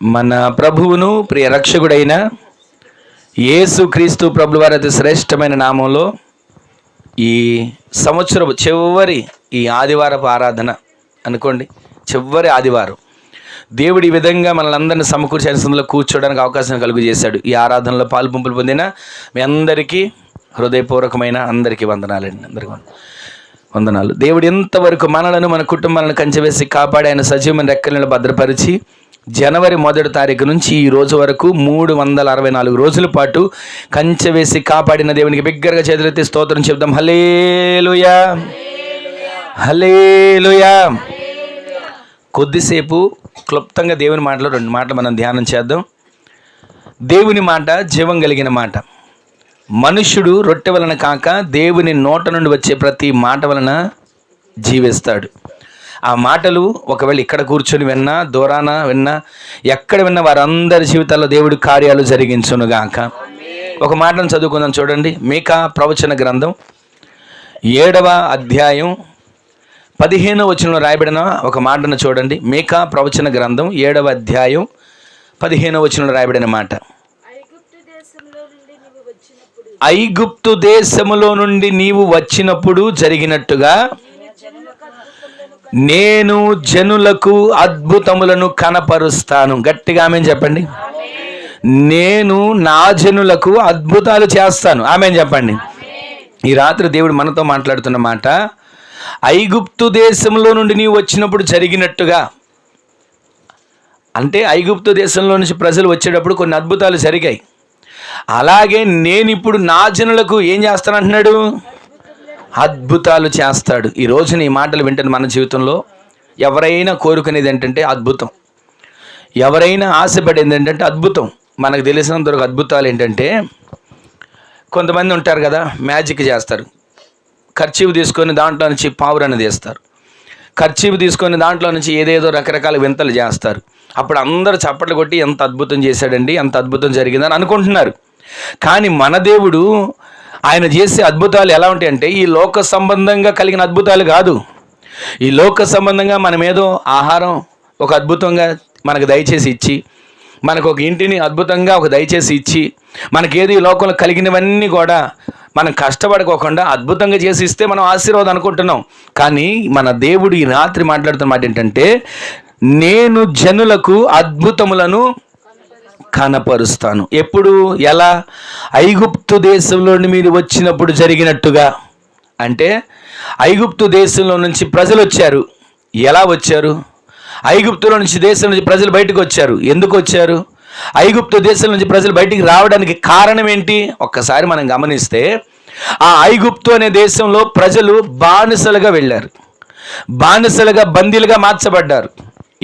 మన ప్రభువును ప్రియ రక్షకుడైన యేసు క్రీస్తు ప్రభుల వారి అతి శ్రేష్టమైన నామంలో ఈ సంవత్సరపు చివరి ఈ ఆదివారపు ఆరాధన అనుకోండి, చివరి ఆదివారం దేవుడు ఈ విధంగా మనల్ని సమకూర్చి సందులో కూర్చోడానికి అవకాశం కలుగు చేశాడు. ఈ ఆరాధనలో పాల్పంపులు పొందిన మీ అందరికీ హృదయపూర్వకమైన అందరికీ వందనాలండి. అందరికీ వందనాలు. దేవుడు ఎంతవరకు మనలను మన కుటుంబాలను కంచెవేసి కాపాడి ఆయన సజీవమైన రెక్కలను భద్రపరిచి జనవరి 1వ తారీఖు నుంచి ఈ రోజు వరకు 364 రోజుల పాటు కంచె వేసి కాపాడిన దేవునికి బిగ్గరగా చేతులెత్తి స్తోత్రం చెప్దాం. హల్లెలూయా, హల్లెలూయా. కొద్దిసేపు క్లుప్తంగా దేవుని మాటలో 2 మాటలు మనం ధ్యానం చేద్దాం. దేవుని మాట జీవం కలిగిన మాట. మనుష్యుడు రొట్టె వలన కాక దేవుని నోట నుండి వచ్చే ప్రతి మాట వలన జీవిస్తాడు. ఆ మాటలు ఒకవేళ ఇక్కడ కూర్చొని విన్నా, దూరాన విన్నా, ఎక్కడ విన్నా వారందరి జీవితాల్లో దేవుడి కార్యాలు జరిగించునుగాక. ఒక మాటను చదువుకుందాం, చూడండి. మీకా ప్రవచన గ్రంథం 7వ అధ్యాయం 15వ వచనంలో రాయబడిన ఒక మాటను చూడండి. మీకా ప్రవచన గ్రంథం 7వ అధ్యాయం 15వ వచనంలో రాయబడిన మాట. ఐగుప్తు దేశములో నుండి నీవు వచ్చినప్పుడు జరిగినట్టుగా నేను జనులకు అద్భుతములను కనపరుస్తాను. గట్టిగా ఆమేన్ చెప్పండి. నేను నా జనులకు అద్భుతాలు చేస్తాను. ఆమేన్ చెప్పండి. ఈ రాత్రి దేవుడు మనతో మాట్లాడుతున్న మాట, ఐగుప్తు దేశంలో నుండి నీవు వచ్చినప్పుడు జరిగినట్టుగా. అంటే ఐగుప్తు దేశంలో నుంచి ప్రజలు వచ్చేటప్పుడు కొన్ని అద్భుతాలు జరిగాయి. అలాగే నేను ఇప్పుడు నా జనులకు ఏం చేస్తానంటున్నాడు? అద్భుతాలు చేస్తాడు. ఈ రోజున ఈ మాటలు వింటున్న మన జీవితంలో ఎవరైనా కోరుకునేది ఏంటంటే అద్భుతం. ఎవరైనా ఆశపడేది ఏంటంటే అద్భుతం. మనకు తెలిసినంత వరకు అద్భుతాలు ఏంటంటే, కొంతమంది ఉంటారు కదా, మ్యాజిక్ చేస్తారు. ఖర్చీపు తీసుకొని దాంట్లో నుంచి పావురాన్ని తీస్తారు. ఖర్చీపు తీసుకొని దాంట్లో నుంచి ఏదేదో రకరకాల వింతలు చేస్తారు. అప్పుడు అందరూ చప్పట్లు కొట్టి ఎంత అద్భుతం చేశాడండి, ఎంత అద్భుతం జరిగిందని అనుకుంటున్నారు. కానీ మన దేవుడు ఆయన చేసే అద్భుతాలు ఎలా ఉంటాయంటే, ఈ లోక సంబంధంగా కలిగిన అద్భుతాలు కాదు. ఈ లోక సంబంధంగా మనం ఏదో ఆహారం ఒక అద్భుతంగా మనకు దయచేసి ఇచ్చి, మనకు ఒక ఇంటిని అద్భుతంగా ఒక దయచేసి ఇచ్చి, మనకేది ఈ లోకంలో కలిగినవన్నీ కూడా మనం కష్టపడుకోకుండా అద్భుతంగా చేసి ఇస్తే మనం ఆశీర్వాదం అనుకుంటున్నాం. కానీ మన దేవుడు ఈ రాత్రి మాట్లాడుతున్న మాట ఏంటంటే, నేను జనులకు అద్భుతములను కనపరుస్తాను. ఎప్పుడు, ఎలా? ఐగుప్తు దేశంలో మీరు వచ్చినప్పుడు జరిగినట్టుగా. అంటే ఐగుప్తు దేశంలో నుంచి ప్రజలు వచ్చారు. ఎలా వచ్చారు? ఐగుప్తులో నుంచి దేశం నుంచి ప్రజలు బయటకు వచ్చారు. ఎందుకు వచ్చారు? ఐగుప్తు దేశం నుంచి ప్రజలు బయటికి రావడానికి కారణం ఏంటి? ఒక్కసారి మనం గమనిస్తే, ఆ ఐగుప్తు అనే దేశంలో ప్రజలు బానిసలుగా వెళ్ళారు. బానిసలుగా, బందీలుగా మార్చబడ్డారు.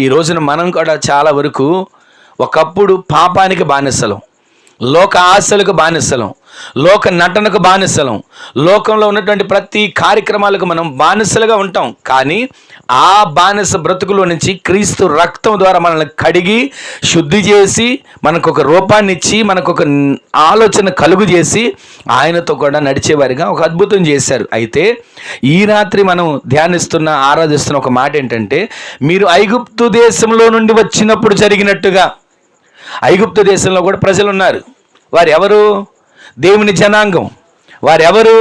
ఈ రోజున మనం కూడా చాలా వరకు ఒకప్పుడు పాపానికి బానిసలం, లోక ఆశలకు బానిసలం, లోక నటనకు బానిసలం, లోకంలో ఉన్నటువంటి ప్రతి కార్యక్రమాలకు మనం బానిసలుగా ఉంటాం. కానీ ఆ బానిస బ్రతుకులో నుంచి క్రీస్తు రక్తం ద్వారా మనల్ని కడిగి శుద్ధి చేసి, మనకు ఒక రూపాన్ని ఇచ్చి, మనకు ఒక ఆలోచన కలుగు చేసి ఆయనతో కూడా నడిచేవారిగా ఒక అద్భుతం చేశారు. అయితే ఈ రాత్రి మనం ధ్యానిస్తున్న, ఆరాధిస్తున్న ఒక మాట ఏంటంటే, మీరు ఐగుప్తు దేశంలో నుండి వచ్చినప్పుడు జరిగినట్టుగా. ఐగుప్తు దేశంలో కూడా ప్రజలు ఉన్నారు. వారు ఎవరు? దేవుని జనాంగం. వారెవరు?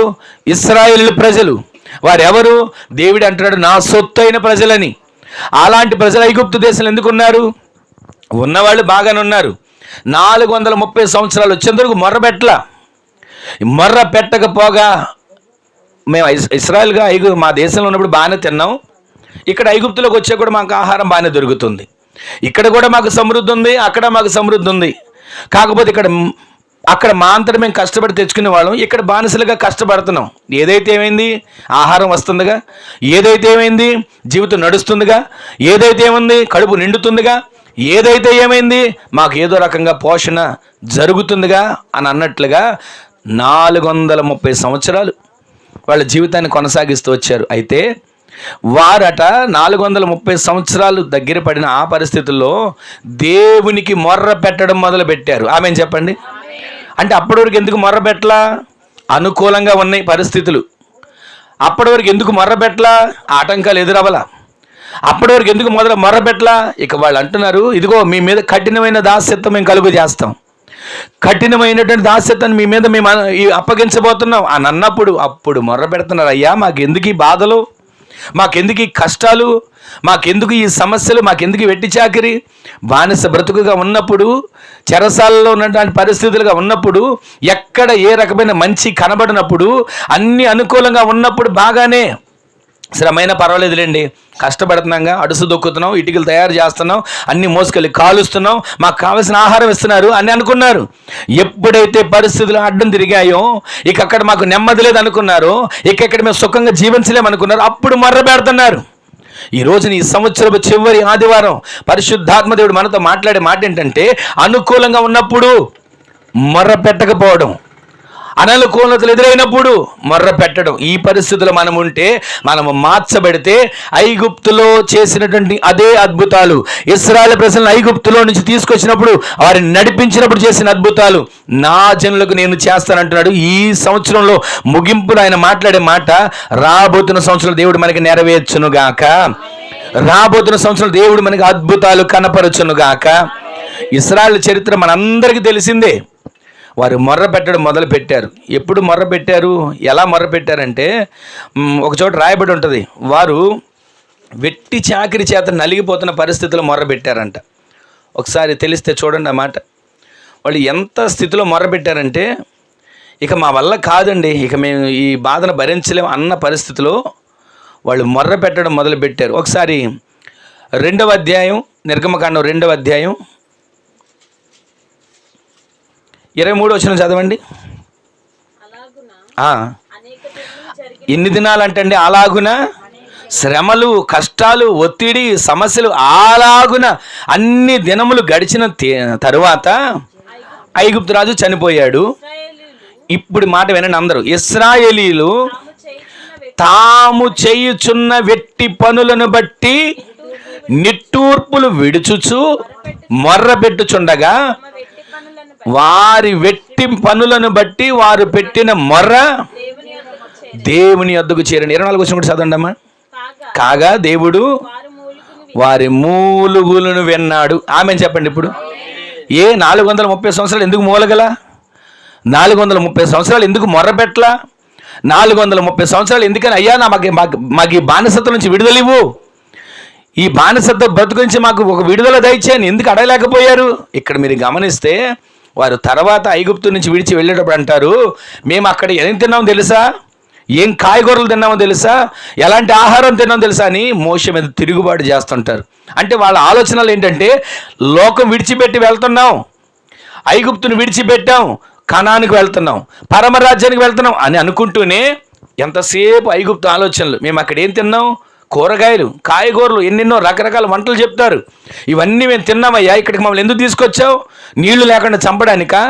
ఇశ్రాయేలు ప్రజలు. వారెవరు? దేవుడు అంటున్నాడు, నా సొత్తు అయిన ప్రజలని. అలాంటి ప్రజలు ఐగుప్తు దేశంలో ఎందుకు ఉన్నారు? ఉన్నవాళ్ళు బాగానే ఉన్నారు. 430 సంవత్సరాలు వచ్చేందుకు మొర్ర పెట్టకపోగా, మేము ఇశ్రాయేల్గా మా దేశంలో ఉన్నప్పుడు బాగానే తిన్నాం. ఇక్కడ ఐగుప్తులోకి వచ్చే కూడా మాకు ఆహారం బాగానే దొరుకుతుంది. ఇక్కడ కూడా మాకు సమృద్ధి ఉంది, అక్కడ మాకు సమృద్ధి ఉంది. కాకపోతే అక్కడ మా అంతటా మేము కష్టపడి తెచ్చుకునే వాళ్ళం, ఇక్కడ బానిసలుగా కష్టపడుతున్నాం. ఏదైతే ఏమైంది? ఆహారం వస్తుందిగా. ఏదైతే ఏమైంది? జీవితం నడుస్తుందిగా. ఏదైతే ఏముంది? కడుపు నిండుతుందిగా. ఏదైతే ఏమైంది? మాకు ఏదో రకంగా పోషణ జరుగుతుందిగా అని అన్నట్లుగా 430 సంవత్సరాలు వాళ్ళ జీవితాన్ని కొనసాగిస్తూ వచ్చారు. అయితే వారట 430 సంవత్సరాలు దగ్గర పడిన ఆ పరిస్థితుల్లో దేవునికి మొర్ర పెట్టడం మొదలు పెట్టారు. ఆమేన్ చెప్పండి. అంటే అప్పటి వరకు ఎందుకు మొర్ర పెట్టలా? అనుకూలంగా ఉన్నాయి పరిస్థితులు. అప్పటి వరకు ఎందుకు మొర్ర పెట్టలా? ఆటంకాలు ఎదురవ్వలా. అప్పటి వరకు ఎందుకు మొర్రపెట్టలా? ఇక వాళ్ళు అంటున్నారు, ఇదిగో మీ మీద కఠినమైన దాస్యత్వం మేము కలుగు చేస్తాం, కఠినమైనటువంటి దాస్యత్వాన్ని మీ మీద మేము అప్పగించబోతున్నాం అని అన్నప్పుడు అప్పుడు మొర్ర పెడుతున్నారు, అయ్యా మాకెందుకు ఈ బాధలు, మాకెందుకు ఈ కష్టాలు, మాకెందుకు ఈ సమస్యలు, మాకెందుకు వెట్టి చాకిరి? బానిస బ్రతుకుగా ఉన్నప్పుడు, చెరసాలలో ఉన్నటువంటి పరిస్థితులుగా ఉన్నప్పుడు, ఎక్కడ ఏ రకమైన మంచి కనబడినప్పుడు, అన్ని అనుకూలంగా ఉన్నప్పుడు బాగానే, శ్రమైన పర్వాలేదులేండి, కష్టపడుతున్నాగా, అడుసు దొక్కుతున్నాం, ఇటుకలు తయారు చేస్తున్నాం, అన్ని మోసుకెళ్ళి కాలుస్తున్నాం, మాకు కావాల్సిన ఆహారం ఇస్తున్నారు అని అనుకున్నారు. ఎప్పుడైతే పరిస్థితులు అడ్డం తిరిగాయో, ఇక అక్కడ మాకు నెమ్మది లేదు అనుకున్నారో, ఇక మేము సుఖంగా జీవించలేమనుకున్నారు, అప్పుడు మొర్ర పెడుతున్నారు. ఈ రోజున ఈ సంవత్సరపు చివరి ఆదివారం పరిశుద్ధాత్మదేవుడు మనతో మాట్లాడే మాట ఏంటంటే, అనుకూలంగా ఉన్నప్పుడు మొర్ర పెట్టకపోవడం, అననుకూలతలు ఎదురైనప్పుడు మొర్ర పెట్టడం. ఈ పరిస్థితుల్లో మనం ఉంటే, మనము మార్చబడితే, ఐగుప్తులో చేసినటువంటి అదే అద్భుతాలు, ఇశ్రాయేలు ప్రజలను ఐగుప్తులో నుంచి తీసుకొచ్చినప్పుడు, వారిని నడిపించినప్పుడు చేసిన అద్భుతాలు నా జనులకు నేను చేస్తానంటున్నాడు. ఈ సంవత్సరంలో ముగింపులో ఆయన మాట్లాడే మాట, రాబోతున్న సంవత్సరంలో దేవుడు మనకి నెరవేర్చునుగాక, రాబోతున్న సంవత్సరంలో దేవుడు మనకి అద్భుతాలు కనపరచునుగాక. ఇశ్రాయేలు చరిత్ర మనందరికీ తెలిసిందే. వారు మొర్ర పెట్టడం మొదలు పెట్టారు. ఎప్పుడు మొర్ర పెట్టారు, ఎలా మొర్ర పెట్టారంటే, ఒక చోట రాయబడి ఉంటుంది, వారు వెట్టి చాకిరి చేత నలిగిపోతున్న పరిస్థితుల్లో మొర్ర పెట్టారంట. ఒకసారి తెలిస్తే చూడండి ఆ మాట. వాళ్ళు ఎంత స్థితిలో మొర్ర పెట్టారంటే, ఇక మా వల్ల కాదండి, ఇక మేము ఈ బాధను భరించలేము అన్న పరిస్థితిలో వాళ్ళు మొర్ర పెట్టడం మొదలు పెట్టారు. ఒకసారి 2వ అధ్యాయం, నిర్గమకాండం 2వ అధ్యాయం 23వ వచనం చదవండి. ఎన్ని దినాలు అంటండి? అలాగున శ్రమలు, కష్టాలు, ఒత్తిడి, సమస్యలు అలాగున అన్ని దినములు గడిచిన తరువాత ఐగుప్తు రాజు చనిపోయాడు. ఇప్పుడు మాట వినండి అందరూ. ఇశ్రాయేలీలు తాము చేయుచున్న వెట్టి పనులను బట్టి నిట్టూర్పులు విడుచుచు మొర్ర పెట్టుచుండగా, వారి వెట్టి పనులను బట్టి వారు పెట్టిన మొర్ర దేవుని యొద్దకు చేరండి. 24వ వచనం కూడా చదవండి అమ్మా. కాగా దేవుడు వారి మూలుగులను విన్నాడు. ఆమె చెప్పండి. ఇప్పుడు 430 సంవత్సరాలు ఎందుకు మూలగల? 430 సంవత్సరాలు ఎందుకు మొర్ర పెట్టలా? 430 సంవత్సరాలు ఎందుకని, అయ్యా మాకు ఈ బానిసత్వం నుంచి విడుదలివ్వు, ఈ బానిసత్వ బ్రతుకు నుంచి మాకు ఒక విడుదల దయచేయని ఎందుకు అడగలేకపోయారు? ఇక్కడ మీరు గమనిస్తే, వారు తర్వాత ఐగుప్తు నుంచి విడిచి వెళ్ళేటప్పుడు అంటారు, మేము అక్కడ ఏం తిన్నామో తెలుసా, ఏం కాయగూరలు తిన్నామో తెలుసా, ఎలాంటి ఆహారం తిన్నామో తెలుసా అని మోషే మీద తిరుగుబాటు చేస్తుంటారు. అంటే వాళ్ళ ఆలోచనలు ఏంటంటే, లోకం విడిచిపెట్టి వెళ్తున్నాం, ఐగుప్తును విడిచిపెట్టాం, కనానికి వెళ్తున్నాం, పరమరాజ్యానికి వెళ్తున్నాం అని అనుకుంటూనే ఎంతసేపు ఐగుప్తు ఆలోచనలు. మేము అక్కడ ఏం తిన్నాం, కూరగాయలు, కాయగూరలు, ఎన్నెన్నో రకరకాల వంటలు చెప్తారు, ఇవన్నీ మేము తిన్నామయ్యా. ఇక్కడికి మమ్మల్ని ఎందుకు తీసుకొచ్చావు? నీళ్లు లేకుండా చంపడానికా?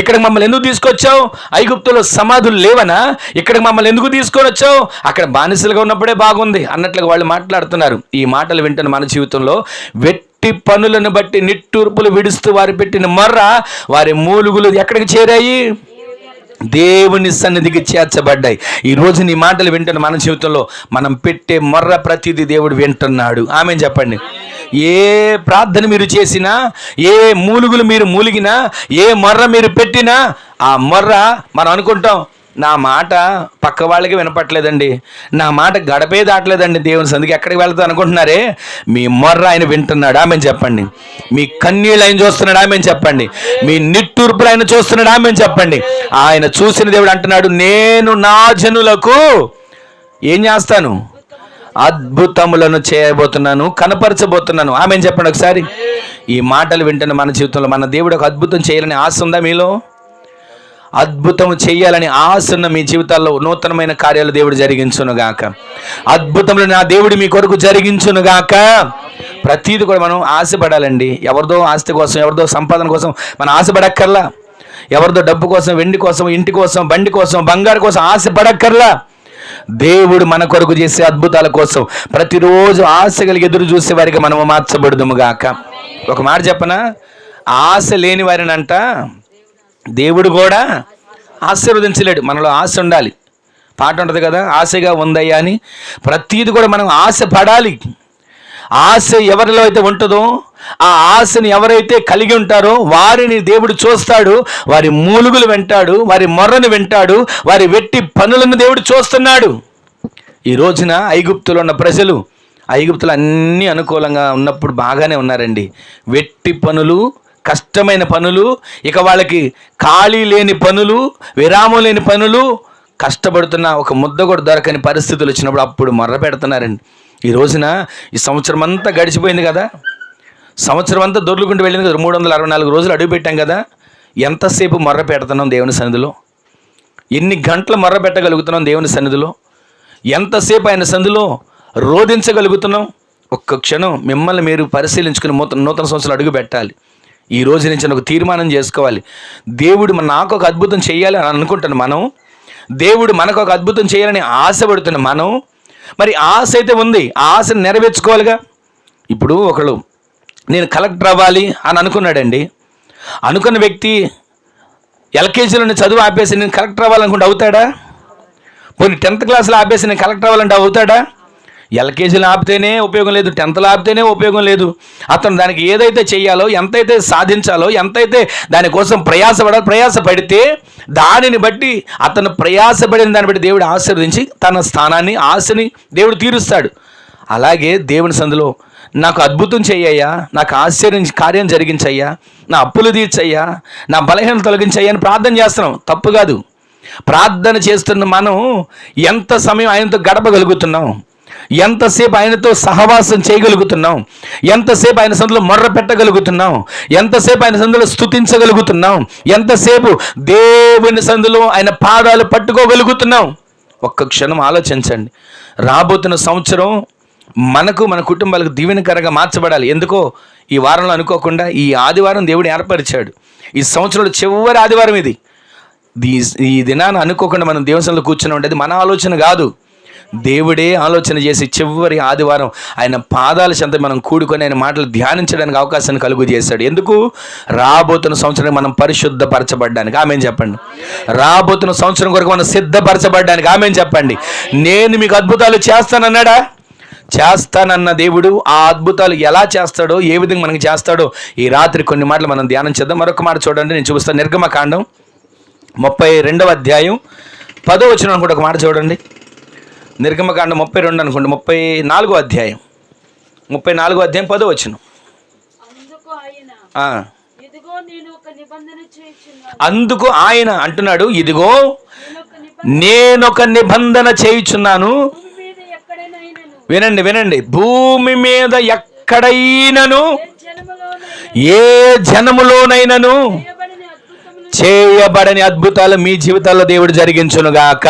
ఇక్కడికి మమ్మల్ని ఎందుకు తీసుకొచ్చావు? ఐగుప్తులో సమాధులు లేవనా? ఇక్కడికి మమ్మల్ని ఎందుకు తీసుకొని వచ్చావు? అక్కడ బానిసలుగా ఉన్నప్పుడే బాగుంది అన్నట్లుగా వాళ్ళు మాట్లాడుతున్నారు. ఈ మాటలు వింటున్న మన జీవితంలో వెట్టి పనులను బట్టి నిట్టూర్పులు విడుస్తూ వారు పెట్టిన మొర్ర, వారి మూలుగులు ఎక్కడికి చేరాయి? దేవుని సన్నిధికి చేర్చబడ్డాయి. ఈరోజు నీ మాటలు వింటున్న మన జీవితంలో మనం పెట్టే మొర్ర ప్రతిదీ దేవుడు వింటున్నాడు. ఆమెన్ చెప్పండి. ఏ ప్రార్థన మీరు చేసినా, ఏ మూలుగులు మీరు మూలిగినా, ఏ మొర్ర మీరు పెట్టినా, ఆ మొర్ర మనం అనుకుంటాం, నా మాట పక్క వాళ్ళకి వినపట్లేదండి, నా మాట గడపే దాటలేదండి దేవుని సన్నిధికి, ఎక్కడికి వెళ్తా అనుకుంటున్నారే, మీ మొర్ర ఆయన వింటున్నాడు. ఆమెను చెప్పండి. మీ కన్నీళ్ళు ఆయన చూస్తున్నాడు. ఆమెను చెప్పండి. మీ నిట్టూర్పులు ఆయన చూస్తున్నాడు. ఆమెను చెప్పండి. ఆయన చూసిన దేవుడు అంటున్నాడు, నేను నా జనులకు ఏం చేస్తాను? అద్భుతములను చేయబోతున్నాను, కనపరచబోతున్నాను. ఆమెను చెప్పండి ఒకసారి. ఈ మాటలు వింటున్న మన జీవితంలో మన దేవుడు ఒక అద్భుతం చేయాలని ఆశ ఉందా మీలో? అద్భుతం చేయాలని ఆశ ఉన్న మీ జీవితాల్లో నూతనమైన కార్యాలు దేవుడు జరిగించునుగాక. అద్భుతములు నా దేవుడు మీ కొరకు జరిగించునుగాక. ప్రతిదీ కూడా మనం ఆశపడాలండి. ఎవరిదో ఆస్తి కోసం, ఎవరిదో సంపాదన కోసం మనం ఆశపడక్కర్లా. ఎవరిదో డబ్బు కోసం, వెండి కోసం, ఇంటి కోసం, బండి కోసం, బంగారు కోసం ఆశపడక్కర్లా. దేవుడు మన కొరకు చేసే అద్భుతాల కోసం ప్రతిరోజు ఆశ కలిగి ఎదురు చూసే వారికి మనము మార్చబడుదుముగాక. ఒక మాట చెప్పనా, ఆశ లేని వారినంట దేవుడు కూడా ఆశీర్వదించలేడు. మనలో ఆశ ఉండాలి. పాట ఉంటుంది కదా, ఆశగా ఉందయ్యా అని. ప్రతిది కూడా మనం ఆశ పడాలి. ఆశ ఎవరిలో అయితే ఉంటుందో, ఆ ఆశని ఎవరైతే కలిగి ఉంటారో వారిని దేవుడు చూస్తాడు, వారి మూలుగులు వింటాడు, వారి మొర్రను వింటాడు, వారి వెట్టి పనులను దేవుడు చూస్తున్నాడు. ఈ రోజున ఐగుప్తులో ఉన్న ప్రజలు, ఐగుప్తులు అన్నీ అనుకూలంగా ఉన్నప్పుడు బాగానే ఉన్నారండి. వెట్టి పనులు, కష్టమైన పనులు, ఇక వాళ్ళకి ఖాళీ లేని పనులు, విరామం లేని పనులు, కష్టపడుతున్న ఒక ముద్ద కూడా దొరకని పరిస్థితులు వచ్చినప్పుడు అప్పుడు మొర్ర పెడుతున్నారండి. ఈ రోజున ఈ సంవత్సరం అంతా గడిచిపోయింది కదా, సంవత్సరం అంతా దొర్లుకుంటూ వెళ్ళింది కదా, 364 రోజులు అడుగు పెట్టాం కదా. ఎంతసేపు మొర్ర పెడుతున్నాం దేవుని సన్నిధిలో? ఎన్ని గంటలు మొర్ర పెట్టగలుగుతున్నాం దేవుని సన్నిధిలో? ఎంతసేపు ఆయన సన్నిధిలో రోధించగలుగుతున్నాం? ఒక్క క్షణం మిమ్మల్ని మీరు పరిశీలించుకుని నూతన సంవత్సరం అడుగు పెట్టాలి. ఈ రోజు నుంచి ఒక తీర్మానం చేసుకోవాలి. దేవుడు నాకు ఒక అద్భుతం చేయాలి అని అనుకుంటాను మనం, దేవుడు మనకు ఒక అద్భుతం చేయాలని ఆశపడుతున్నాం మనం. మరి ఆశ అయితే ఉంది, ఆ ఆశను నెరవేర్చుకోవాలిగా. ఇప్పుడు ఒకళ్ళు నేను కలెక్టర్ అవ్వాలి అని అనుకున్నాడండి. అనుకున్న వ్యక్తి ఎల్కేజీలోని చదువు ఆపేసి నేను కలెక్టర్ అవ్వాలనుకుంటే అవుతాడా? పోనీ 10th క్లాస్లో ఆపేసి నేను కలెక్టర్ అవ్వాలంటే అవుతాడా? ఎల్కేజీలో ఆపితేనే ఉపయోగం లేదు, 10thలో ఆపితేనే ఉపయోగం లేదు. అతను దానికి ఏదైతే చేయాలో, ఎంతైతే సాధించాలో, ఎంతైతే దానికోసం ప్రయాసపడితే దానిని బట్టి, అతను ప్రయాసపడిన దాన్ని బట్టి దేవుడు ఆశీర్వదించి తన స్థానాన్ని, ఆశని దేవుడు తీరుస్తాడు. అలాగే దేవుని సందులో నాకు అద్భుతం చెయ్యయ్యా, నాకు కార్యం జరిగించయ్యా, నా అప్పులు తీర్చయ్యా, నా బలహీనత తొలగించయ్యా అని ప్రార్థన చేస్తున్నాం. తప్పు కాదు. ప్రార్థన చేస్తున్న మనం ఎంత సమయం ఆయనతో గడపగలుగుతున్నాం, ఎంతసేపు ఆయనతో సహవాసం చేయగలుగుతున్నాం, ఎంతసేపు ఆయన సందులో మొర్ర పెట్టగలుగుతున్నాం, ఎంతసేపు ఆయన సందులో స్తుతించగలుగుతున్నాం, ఎంతసేపు దేవుని సందులో ఆయన పాదాలు పట్టుకోగలుగుతున్నాం. ఒక్క క్షణం ఆలోచించండి. రాబోతున్న సంవత్సరం మనకు, మన కుటుంబాలకు దీవెనకరంగా మార్చబడాలి. ఎందుకో ఈ వారంలో అనుకోకుండా ఈ ఆదివారం దేవుడు ఏర్పరిచాడు. ఈ సంవత్సరంలో చివరి ఆదివారం ఇది. ఈ దినాన్ని అనుకోకుండా మనం దేవుని సన్నిధిలో కూర్చుని ఉండేది మన ఆలోచన కాదు, దేవుడే ఆలోచన చేసి చివరి ఆదివారం ఆయన పాదాల చెంత మనం కూడుకొని ఆయన మాటలు ధ్యానించడానికి అవకాశాన్ని కలుగు చేశాడు. ఎందుకు? రాబోతున్న సంవత్సరం మనం పరిశుద్ధపరచబడ్డానికి. ఆమేన్ చెప్పండి. రాబోతున్న సంవత్సరం కొరకు మనం సిద్ధపరచబడ్డానికి. ఆమేన్ చెప్పండి. నేను మీకు అద్భుతాలు చేస్తానన్నాడా? చేస్తానన్న దేవుడు ఆ అద్భుతాలు ఎలా చేస్తాడో, ఏ విధంగా మనకి చేస్తాడో ఈ రాత్రి కొన్ని మాటలు మనం ధ్యానం చేద్దాం. మరొక మాట చూడండి, నేను చూపిస్తాను. నిర్గమకాండం 32వ అధ్యాయం 10వ వచనం అనుకుంటే ఒక మాట చూడండి. నిర్గమకాండం 32 అనుకోండి, 34వ అధ్యాయం 10వ వచనం. అందుకు ఆయన అంటున్నాడు, ఇదిగో నేనొక నిబంధన చేయుచున్నాను. వినండి, భూమి మీద ఎక్కడైనను, ఏ జనములోనైనను చేయబడని అద్భుతాలు మీ జీవితాల్లో దేవుడు జరిగించునుగాక.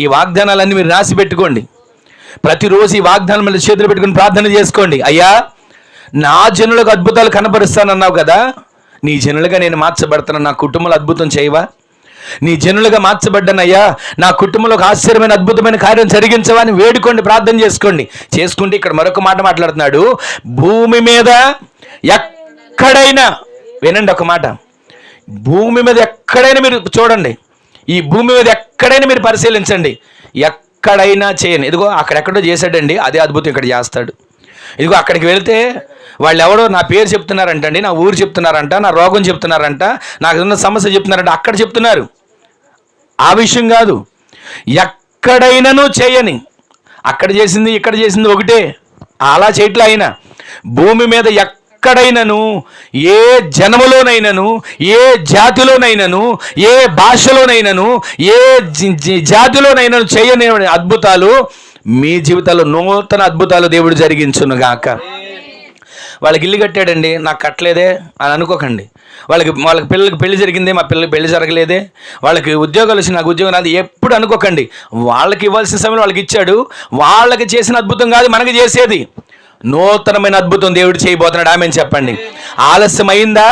ఈ వాగ్దానాలన్నీ మీరు రాసి పెట్టుకోండి. ప్రతిరోజు ఈ వాగ్దానం మీద చేతులు పెట్టుకుని ప్రార్థన చేసుకోండి. అయ్యా, నా జనులకు అద్భుతాలు కనపరుస్తానన్నావు కదా, నీ జనులుగా నేను మార్చబడతాను, నా కుటుంబంలో అద్భుతం చేయవా? నీ జనులుగా మార్చబడ్డానయ్యా, నా కుటుంబంలో ఒక ఆశ్చర్యమైన అద్భుతమైన కార్యం జరిగించవా అని వేడుకోండి, ప్రార్థన చేసుకుంటే ఇక్కడ మరొక మాట మాట్లాడుతున్నాడు. భూమి మీద ఎక్కడైనా, వినండి ఒక మాట, భూమి మీద ఎక్కడైనా మీరు చూడండి, ఈ భూమి మీద ఎక్కడైనా మీరు పరిశీలించండి, ఎక్కడైనా చేయని. ఇదిగో అక్కడెక్కడో చేశాడండి, అదే అద్భుతం ఇక్కడ చేస్తాడు. ఇదిగో అక్కడికి వెళ్తే వాళ్ళు ఎవడో నా పేరు చెప్తున్నారంటండి, నా ఊరు చెప్తున్నారంట, నా రోగం చెప్తున్నారంట, నాకు ఉన్న సమస్య చెప్తున్నారంట, అక్కడ చెప్తున్నారు. ఆ విషయం కాదు, ఎక్కడైనాను చేయని. అక్కడ చేసింది ఇక్కడ చేసింది ఒకటే, అలా చేయట్లే. అయినా భూమి మీద ఎక్కడైనాను, ఏ జనములోనైనాను, ఏ జాతిలోనైనాను, ఏ భాషలోనైనాను, ఏ జాతిలోనైనాను చేయని అద్భుతాలు మీ జీవితాల్లో నూతన అద్భుతాలు దేవుడు జరిగించునుగాక. వాళ్ళకి ఇల్లు కట్టాడండి, నాకు కట్టలేదే అని అనుకోకండి. వాళ్ళకి పిల్లలకి పెళ్లి జరిగిందే, మా పిల్లలకి పెళ్లి జరగలేదే. వాళ్ళకి ఉద్యోగాలు వచ్చి నాకు ఉద్యోగం రాదు ఎప్పుడు అనుకోకండి. వాళ్ళకి ఇవ్వాల్సిన సమయంలో వాళ్ళకి ఇచ్చాడు. వాళ్ళకి చేసిన అద్భుతం కాదు మనకి చేసేది. నూతనమైన అద్భుతం దేవుడు చేయబోతున్నాడు. ఆమేన్ చెప్పండి. ఆలస్యం అయిందా?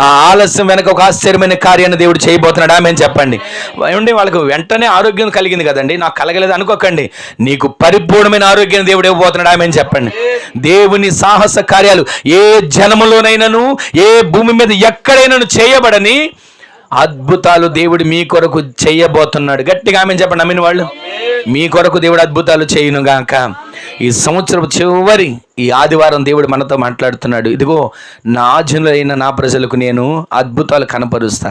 ఆ ఆలస్యం వెనక ఒక ఆశ్చర్యమైన కార్యాన్ని దేవుడు చేయబోతున్నాడు. ఆమేన్ చెప్పండి. ఏమండి, వాళ్ళకు వెంటనే ఆరోగ్యం కలిగింది కదండి, నాకు కలగలేదు అనుకోకండి. నీకు పరిపూర్ణమైన ఆరోగ్యాన్ని దేవుడు ఇవ్వబోతున్నాడు. ఆమేన్ చెప్పండి. దేవుని సాహస కార్యాలు ఏ జనములోనైనాను, ఏ భూమి మీద ఎక్కడైనాను చేయబడని అద్భుతాలు దేవుడు మీ కొరకు చేయబోతున్నాడు. గట్టిగా ఆమేన్ చెప్పండి. నమ్మిన వాళ్ళు మీ కొరకు దేవుడు అద్భుతాలు చేయునుగాక. ఈ సంవత్సరం చివరి ఈ ఆదివారం దేవుడు మనతో మాట్లాడుతున్నాడు. ఇదిగో నా జనులైన నా ప్రజలకు నేను అద్భుతాలు కనపరుస్తా.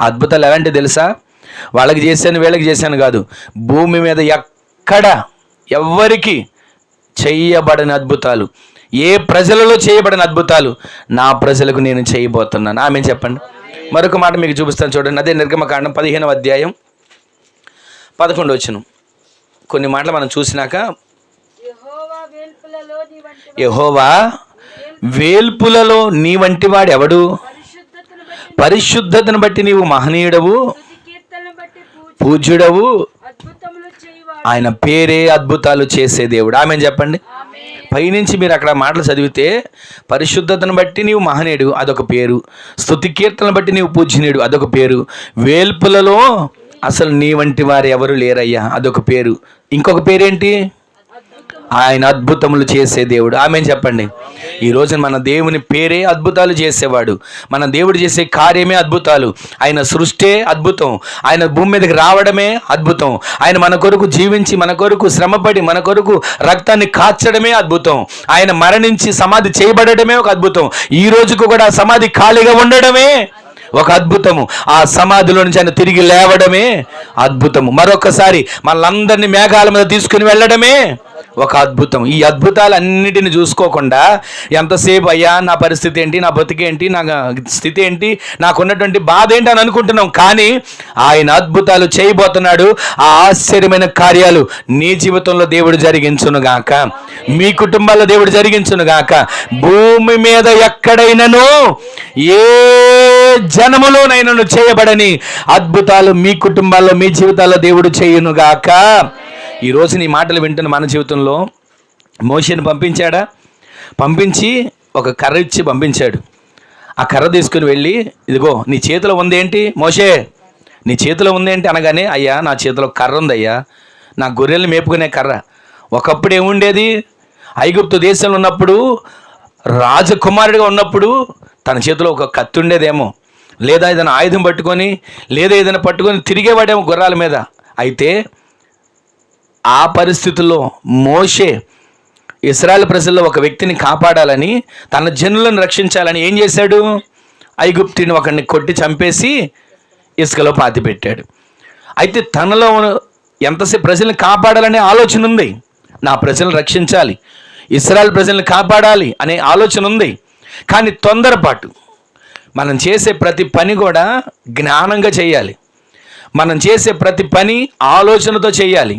అద్భుతాలు ఎలాంటి తెలుసా? వాళ్ళకి చేశాను వీళ్ళకి చేశాను కాదు, భూమి మీద ఎక్కడ ఎవ్వరికి చేయబడని అద్భుతాలు, ఏ ప్రజలలో చేయబడిన అద్భుతాలు నా ప్రజలకు నేను చేయబోతున్నాను. ఆమె చెప్పండి. మరొక మాట మీకు చూపిస్తాను చూడండి. అదే నిర్గమకాండం 15వ అధ్యాయం 11వ వచనం. కొన్ని మాటలు మనం చూసినాక, యెహోవా వేల్పులలో నీ వంటి వాడు ఎవడు? పరిశుద్ధతను బట్టి నీవు మహనీయుడవు, పూజ్యుడవు, ఆయన పేరే అద్భుతాలు చేసే దేవుడు. ఆమె చెప్పండి. పైనుంచి మీరు అక్కడ మాటలు చదివితే, పరిశుద్ధతను బట్టి నీవు మహనీయుడు అదొక పేరు, స్తుతి కీర్తనను బట్టి నీవు పూజ్యనీయుడు అదొక పేరు, వేల్పులలో అసలు నీ వంటి వారు ఎవరు లేరయ్యా అదొక పేరు, ఇంకొక పేరేంటి? ఆయన అద్భుతములు చేసే దేవుడు. ఆమె చెప్పండి. ఈరోజు మన దేవుని పేరే అద్భుతాలు చేసేవాడు. మన దేవుడు చేసే కార్యమే అద్భుతాలు. ఆయన సృష్టే అద్భుతం. ఆయన భూమి మీదకి రావడమే అద్భుతం. ఆయన మన కొరకు జీవించి, మన కొరకు శ్రమపడి, మన కొరకు రక్తాన్ని కాచడమే అద్భుతం. ఆయన మరణించి సమాధి చేయబడటమే ఒక అద్భుతం. ఈ రోజుకు కూడా సమాధి ఖాళీగా ఉండడమే ఒక అద్భుతము. ఆ సమాధిలో నుంచి ఆయన తిరిగి లేవడమే అద్భుతము. మరొకసారి మనలందరినీ మేఘాల మీద తీసుకుని వెళ్ళడమే ఒక అద్భుతం. ఈ అద్భుతాలన్నిటిని చూసుకోకుండా ఎంతసేపు అయ్యా నా పరిస్థితి ఏంటి, నా బతికేంటి, నా స్థితి ఏంటి, నాకున్నటువంటి బాధ ఏంటి అని అనుకుంటున్నాం. కానీ ఆయన అద్భుతాలు చేయబోతున్నాడు. ఆ ఆశ్చర్యమైన కార్యాలు నీ జీవితంలో దేవుడు జరిగించునుగాక, మీ కుటుంబాల్లో దేవుడు జరిగించునుగాక. భూమి మీద ఎక్కడైనాను ఏ జనములోనైనా చేయబడని అద్భుతాలు మీ కుటుంబాల్లో, మీ జీవితాల్లో దేవుడు చేయునుగాక. ఈరోజు నీ మాటలు వింటున్న మన జీవితంలో మోషేని పంపించాడా? పంపించి ఒక కర్ర ఇచ్చి పంపించాడు. ఆ కర్ర తీసుకుని వెళ్ళి, ఇదిగో నీ చేతిలో ఉందేంటి మోషే, నీ చేతిలో ఉందేంటి అనగానే, అయ్యా నా చేతిలో కర్ర ఉందయ్యా, నా గొర్రెల్ని మేపుకునే కర్ర. ఒకప్పుడు ఏముండేది? ఐగుప్తు దేశంలో ఉన్నప్పుడు, రాజకుమారుడిగా ఉన్నప్పుడు తన చేతిలో ఒక కత్తి ఉండేదేమో, లేదా ఏదైనా ఆయుధం పట్టుకొని, లేదా ఏదైనా పట్టుకొని తిరిగేవాడేమో గుర్రాల మీద. అయితే ఆ పరిస్థితుల్లో మోషే ఇశ్రాయేలు ప్రజల్లో ఒక వ్యక్తిని కాపాడాలని, తన జనులను రక్షించాలని ఏం చేశాడు? ఐగుప్తుని ఒకరిని కొట్టి చంపేసి ఇసుకలో పాతి పెట్టాడు. అయితే తనలో ఎంతసేపు ప్రజల్ని కాపాడాలనే ఆలోచన ఉంది. నా ప్రజలను రక్షించాలి, ఇశ్రాయేలు ప్రజల్ని కాపాడాలి అనే ఆలోచన ఉంది. కానీ తొందరపాటు. మనం చేసే ప్రతి పని కూడా జ్ఞానంగా చేయాలి. మనం చేసే ప్రతి పని ఆలోచనతో చేయాలి.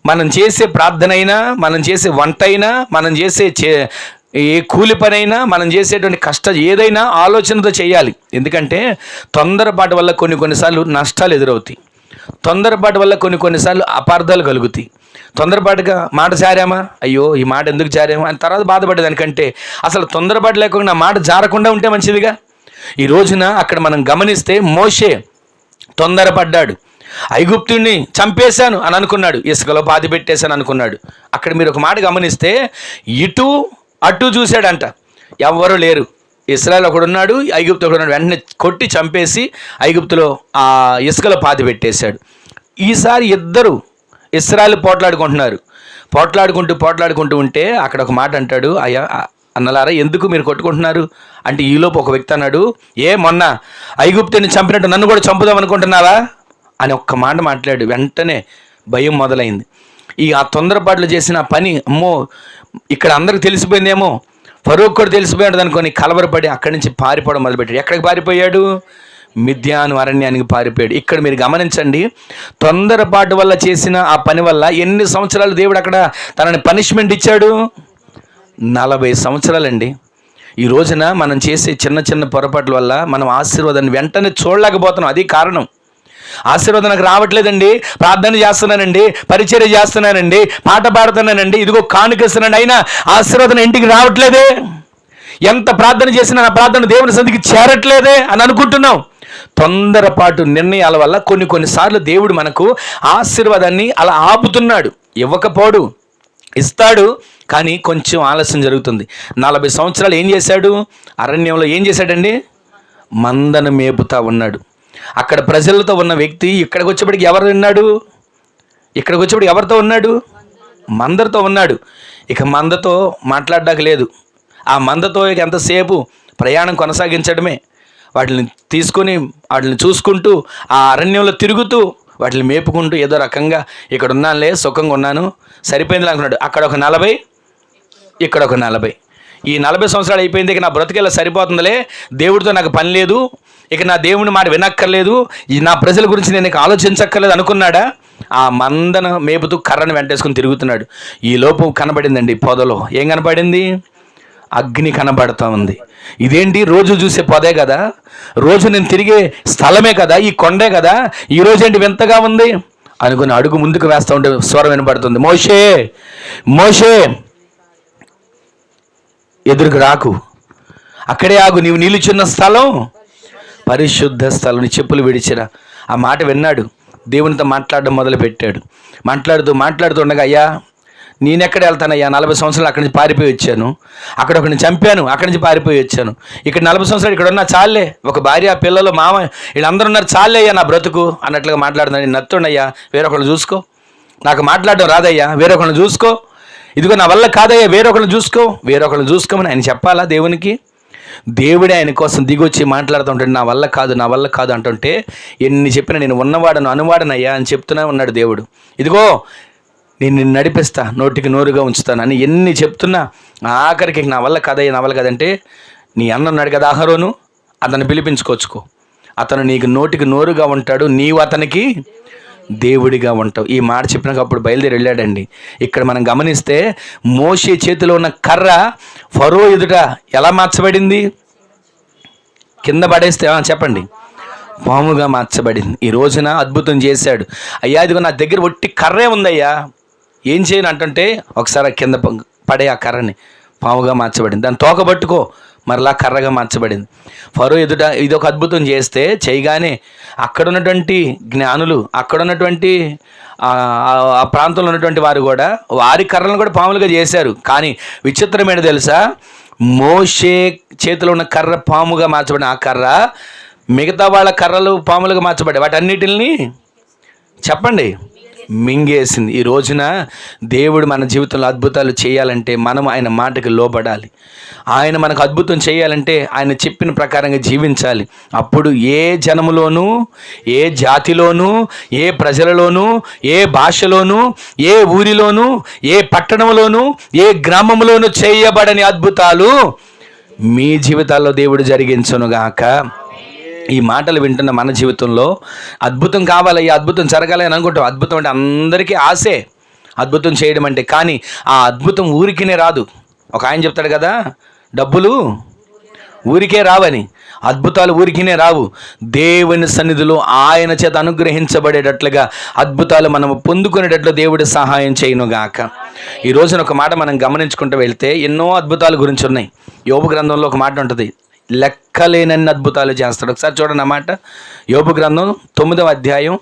మనం చేసే ప్రార్థన అయినా, మనం చేసే వంట అయినా, మనం చేసే ఏ కూలి పని అయినా, మనం చేసేటువంటి ఏదైనా ఆలోచనతో చేయాలి. ఎందుకంటే తొందరపాటు వల్ల కొన్నిసార్లు నష్టాలు ఎదురవుతాయి. తొందరపాటు వల్ల కొన్నిసార్లు అపార్థాలు కలుగుతాయి. తొందరపాటుగా మాట జారామా, అయ్యో ఈ మాట ఎందుకు జారామా అని తర్వాత బాధపడేదానికంటే అసలు తొందరపాటు లేకుండా మాట జారకుండా ఉంటే మంచిదిగా. ఈ రోజున అక్కడ మనం గమనిస్తే మోషే తొందరపడ్డాడు. ఐగుప్తుని చంపేశాను అని అనుకున్నాడు, ఇసుకలో పాతి పెట్టేశాను అనుకున్నాడు. అక్కడ మీరు ఒక మాట గమనిస్తే, ఇటు అటు చూశాడంట, ఎవ్వరూ లేరు. ఇశ్రాయేలు ఒకడున్నాడు, ఐగుప్తు ఒకడున్నాడు. వెంటనే కొట్టి చంపేసి ఐగుప్తులో ఆ ఇసుకలో పాతి పెట్టేశాడు. ఈసారి ఇద్దరు ఇశ్రాయేలు పోట్లాడుకుంటూ ఉంటే అక్కడ ఒక మాట అంటాడు, అయ్యా అన్నలారా ఎందుకు మీరు కొట్టుకుంటున్నారు అంటే, ఈలోపు ఒక వ్యక్తి అన్నాడు, మొన్న ఐగుప్తుని చంపినట్టు నన్ను కూడా చంపుదాం అనుకుంటున్నావా అని ఒక్క మాట మాట్లాడు. వెంటనే భయం మొదలైంది. ఆ తొందరపాట్లు చేసిన పని, అమ్మో ఇక్కడ అందరికి తెలిసిపోయిందేమో, ఫరూక్ కూడా తెలిసిపోయాడు అనుకొని కలవరపడి అక్కడి నుంచి పారిపోవడం మొదలుపెట్టాడు. ఎక్కడికి పారిపోయాడు? మిద్యాను అరణ్యానికి పారిపోయాడు. ఇక్కడ మీరు గమనించండి, తొందరపాటు వల్ల చేసిన ఆ పని వల్ల ఎన్ని సంవత్సరాలు దేవుడు అక్కడ తనని పనిష్మెంట్ ఇచ్చాడు? 40 సంవత్సరాలండి. ఈ రోజున మనం చేసే చిన్న చిన్న పొరపాట్ల వల్ల మనం ఆశీర్వాదాన్ని వెంటనే చూడలేకపోతున్నాం. అది కారణం. ఆశీర్వాదం నాకు రావట్లేదండి, ప్రార్థన చేస్తున్నానండి, పరిచర్య చేస్తున్నానండి, పాట పాడుతున్నానండి, ఇదిగో కానుకిస్తున్నానండి, అయినా ఆశీర్వాదం ఇంటికి రావట్లేదే, ఎంత ప్రార్థన చేసినా నా ప్రార్థన దేవుని సన్నిధికి చేరట్లేదే అని అనుకుంటున్నాం. తొందరపాటు నిర్ణయాల వల్ల కొన్నిసార్లు దేవుడు మనకు ఆశీర్వాదాన్ని అలా ఆపుతున్నాడు. ఇవ్వకపోడు, ఇస్తాడు, కానీ కొంచెం ఆలస్యం జరుగుతుంది. 40 సంవత్సరాలు ఏం చేశాడు? అరణ్యంలో ఏం చేశాడండి? మందను మేపుతా ఉన్నాడు. అక్కడ ప్రజలతో ఉన్న వ్యక్తి ఇక్కడికి వచ్చేప్పటికి ఎవరు విన్నాడు? ఇక్కడికి వచ్చేప్పుడు ఎవరితో ఉన్నాడు? మందరితో ఉన్నాడు. ఇక మందతో మాట్లాడడానికి లేదు. ఆ మందతో ఇక ఎంతసేపు ప్రయాణం కొనసాగించడమే. వాటిని తీసుకొని వాటిని చూసుకుంటూ ఆ అరణ్యంలో తిరుగుతూ వాటిని మేపుకుంటూ ఏదో రకంగా ఇక్కడ ఉన్నానులే, సుఖంగా ఉన్నాను, సరిపోయింది అనుకున్నాడు. అక్కడ ఒక 40, ఇక్కడ ఒక 40. ఈ 40 సంవత్సరాలు అయిపోయింది, ఇక నా బ్రతికేలా సరిపోతుందిలే, దేవుడితో నాకు పని లేదు, ఇక నా దేవుని మాట వినక్కర్లేదు, ఈ నా ప్రజల గురించి నేను ఇక ఆలోచించక్కర్లేదు అనుకున్నాడా? ఆ మందను మేపుతూ కర్రను వెంటేసుకుని తిరుగుతున్నాడు. ఈ లోపు కనబడిందండి పొదలో. ఏం కనబడింది? అగ్ని కనబడుతూ ఉంది. ఇదేంటి, రోజు చూసే పొదే కదా, రోజు నేను తిరిగే స్థలమే కదా, ఈ కొండే కదా, ఈ రోజు ఏంటి వింతగా ఉంది అనుకుని అడుగు ముందుకు వేస్తూ ఉంటే స్వరం వినపడుతుంది, మోషే మోషే ఎదురుకు రాకు, అక్కడే ఆగు, నీవు నిలుచున్న స్థలం పరిశుద్ధ స్థలం, నీ చెప్పులు విడిచిరా. ఆ మాట విన్నాడు. దేవునితో మాట్లాడడం మొదలుపెట్టాడు. మాట్లాడుతూ ఉండగా, అయ్యా నేనెక్కడ వెళ్తానయ్యా, 40 సంవత్సరాలు అక్కడి నుంచి పారిపోయి వచ్చాను, అక్కడ ఒకరిని చంపాను, అక్కడి నుంచి పారిపోయి వచ్చాను, ఇక్కడ 40 సంవత్సరాలు ఇక్కడ ఉన్నా చాలే, ఒక భార్య పిల్లలు మామ వీళ్ళందరూ ఉన్నారు, చాలే అయ్యా నా బ్రతుకు అన్నట్లుగా మాట్లాడుతున్నాను. నేను నత్తుండయ్యా, వేరొకళ్ళు చూసుకో, నాకు మాట్లాడడం రాదయ్యా, వేరొకళ్ళు చూసుకో, ఇదిగో నా వల్ల కాదయ్యా, వేరొకళ్ళు చూసుకోమని ఆయన చెప్పాలా దేవునికి? దేవుడే ఆయన కోసం దిగొచ్చి మాట్లాడుతుంటాడు. నా వల్ల కాదు అంటుంటే ఎన్ని చెప్పినా నేను ఉన్నవాడను అనువాడనయ్యా అని చెప్తూనే ఉన్నాడు దేవుడు. ఇదిగో నేను నిన్ను నడిపిస్తా, నోటికి నోరుగా ఉంచుతాను అని ఎన్ని చెప్తున్నా ఆఖరికి నా వల్ల కాదంటే, నీ అన్న ఉన్నాడు కదా అహరోను, అతను పిలిపించుకోవచ్చుకో, అతను నీకు నోటికి నోరుగా ఉంటాడు, నీవు అతనికి దేవుడిగా ఉంటావు. ఈ మాట చెప్పినాక అప్పుడు బయలుదేరి వెళ్ళాడండి. ఇక్కడ మనం గమనిస్తే మోషే చేతిలో ఉన్న కర్ర ఫరో ఎదుట ఎలా మార్చబడింది? కింద పడేస్తే చెప్పండి, పాముగా మార్చబడింది. ఈ రోజున అద్భుతం చేశాడు. అయ్యా ఇదిగో నా దగ్గర ఒట్టి కర్రే ఉందయ్యా, ఏం చేయను అంటుంటే ఒకసారి కింద పడే ఆ కర్రని పాముగా మార్చబడింది. దాన్ని తోకబట్టుకో, మరలా కర్రగా మార్చబడింది. ఫరో ఎదుట ఇది ఒక అద్భుతం చేస్తే చేయగానే అక్కడ ఉన్నటువంటి జ్ఞానులు, అక్కడ ఉన్నటువంటి ఆ ప్రాంతంలో ఉన్నటువంటి వారు కూడా వారి కర్రలను కూడా పాములుగా చేశారు. కానీ విచిత్రం ఏంటో తెలుసా? మోషే చేతిలో ఉన్న కర్ర పాముగా మార్చబడిన ఆ కర్ర మిగతా వాళ్ళ కర్రలు పాములుగా మార్చబడ్డాయి. వాటన్నిటిని చెప్పండి, మింగేసింది. ఈ రోజున దేవుడు మన జీవితంలో అద్భుతాలు చేయాలంటే మనం ఆయన మాటకి లోబడాలి. ఆయన మనకు అద్భుతం చేయాలంటే ఆయన చెప్పిన ప్రకారంగా జీవించాలి. అప్పుడు ఏ జనములోనూ, ఏ జాతిలోనూ, ఏ ప్రజలలోనూ, ఏ భాషలోనూ, ఏ ఊరిలోనూ, ఏ పట్టణంలోనూ, ఏ గ్రామంలోనూ చేయబడని అద్భుతాలు మీ జీవితాల్లో దేవుడు జరిగించునుగాక. ఈ మాటలు వింటున్న మన జీవితంలో అద్భుతం కావాలి, ఈ అద్భుతం జరగాలి అని అనుకుంటాం. అద్భుతం అంటే అందరికీ ఆశే అద్భుతం చేయడం అంటే. కానీ ఆ అద్భుతం ఊరికినే రాదు. ఒక ఆయన చెప్తాడు కదా, డబ్బులు ఊరికే రావని, అద్భుతాలు ఊరికినే రావు. దేవుని సన్నిధిలో ఆయన చేత అనుగ్రహించబడేటట్లుగా అద్భుతాలు మనం పొందుకునేటట్లు దేవుడి సహాయం చేయనుగాక. ఈ రోజున ఒక మాట మనం గమనించుకుంటూ వెళ్తే ఎన్నో అద్భుతాల గురించి ఉన్నాయి. యోబు గ్రంథంలో ఒక మాట ఉంటుంది, లెక్కలేనన్ని అద్భుతాలు చేస్తాడు. ఒకసారి చూడండి ఆ మాట. యోబు గ్రంథం 9వ అధ్యాయం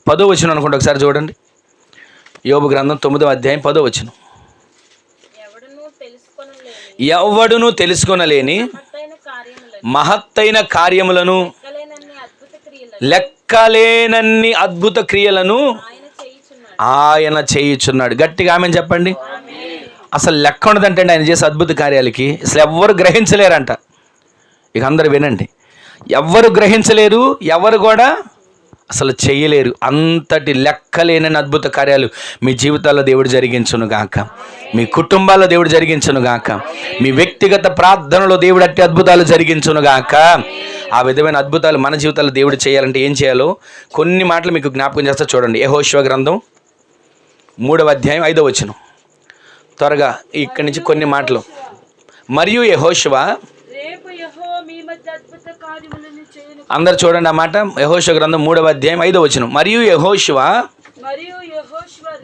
10వ వచనం అనుకుంటే ఒకసారి చూడండి. యోబు గ్రంథం 9వ అధ్యాయం 10వ వచనం. ఎవడును తెలుసుకొనలేని మహత్తైన కార్యములను, లెక్కలేనన్ని అద్భుత క్రియలను ఆయన చేయుచున్నాడు. గట్టిగా ఆమెను చెప్పండి. అసలు లెక్క ఉండదంటే ఆయన చేసే అద్భుత కార్యాలకి అసలు ఎవ్వరు గ్రహించలేరంట. ఇక అందరు వినండి, ఎవ్వరు గ్రహించలేరు, ఎవరు కూడా అసలు చేయలేరు. అంతటి లెక్కలేనని అద్భుత కార్యాలు మీ జీవితాల్లో దేవుడు జరిగించునుగాక, మీ కుటుంబాల్లో దేవుడు జరిగించునుగాక, మీ వ్యక్తిగత ప్రార్థనలో దేవుడు అట్టి అద్భుతాలు జరిగించునుగాక. ఆ విధమైన అద్భుతాలు మన జీవితాల్లో దేవుడు చేయాలంటే ఏం చేయాలో కొన్ని మాటలు మీకు జ్ఞాపకం చేస్తా చూడండి. యెహోషువ గ్రంథం 3వ అధ్యాయం 5వ వచనం. త్వరగా ఇక్కడి నుంచి కొన్ని మాటలు. మరియు యెహోషువ, అందరు చూడండి ఆ మాట. యెహోషువ గ్రంథం 3వ అధ్యాయం 5వ వచనం. మరియు యెహోషువ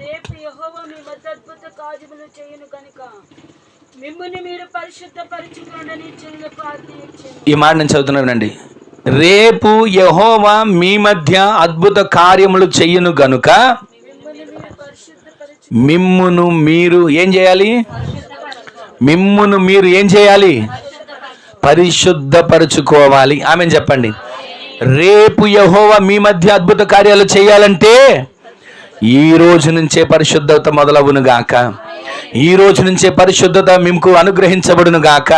రేపు యెహోవా మీ మధ్య అద్భుత కార్యములు చేయును గనుక మిమ్మును మీరు పరిశుద్ధపరచుకొనుడని చెయ్యకు ఆజ్ఞయించెను. ఈ మాట నేను చదువుతున్నానండి. రేపు యెహోవా మీ మధ్య అద్భుత కార్యములు చెయ్యును గనుక మిమ్మును మీరు ఏం చేయాలి? మిమ్మును మీరు ఏం చేయాలి? పరిశుద్ధపరచుకోవాలి. ఆమెను చెప్పండి. రేపు యెహోవా మీ మధ్య అద్భుత కార్యాలు చేయాలంటే ఈ రోజు నుంచే పరిశుద్ధత మొదలవును గాక. ఈ రోజు నుంచే పరిశుద్ధత మీకు అనుగ్రహించబడును గాక.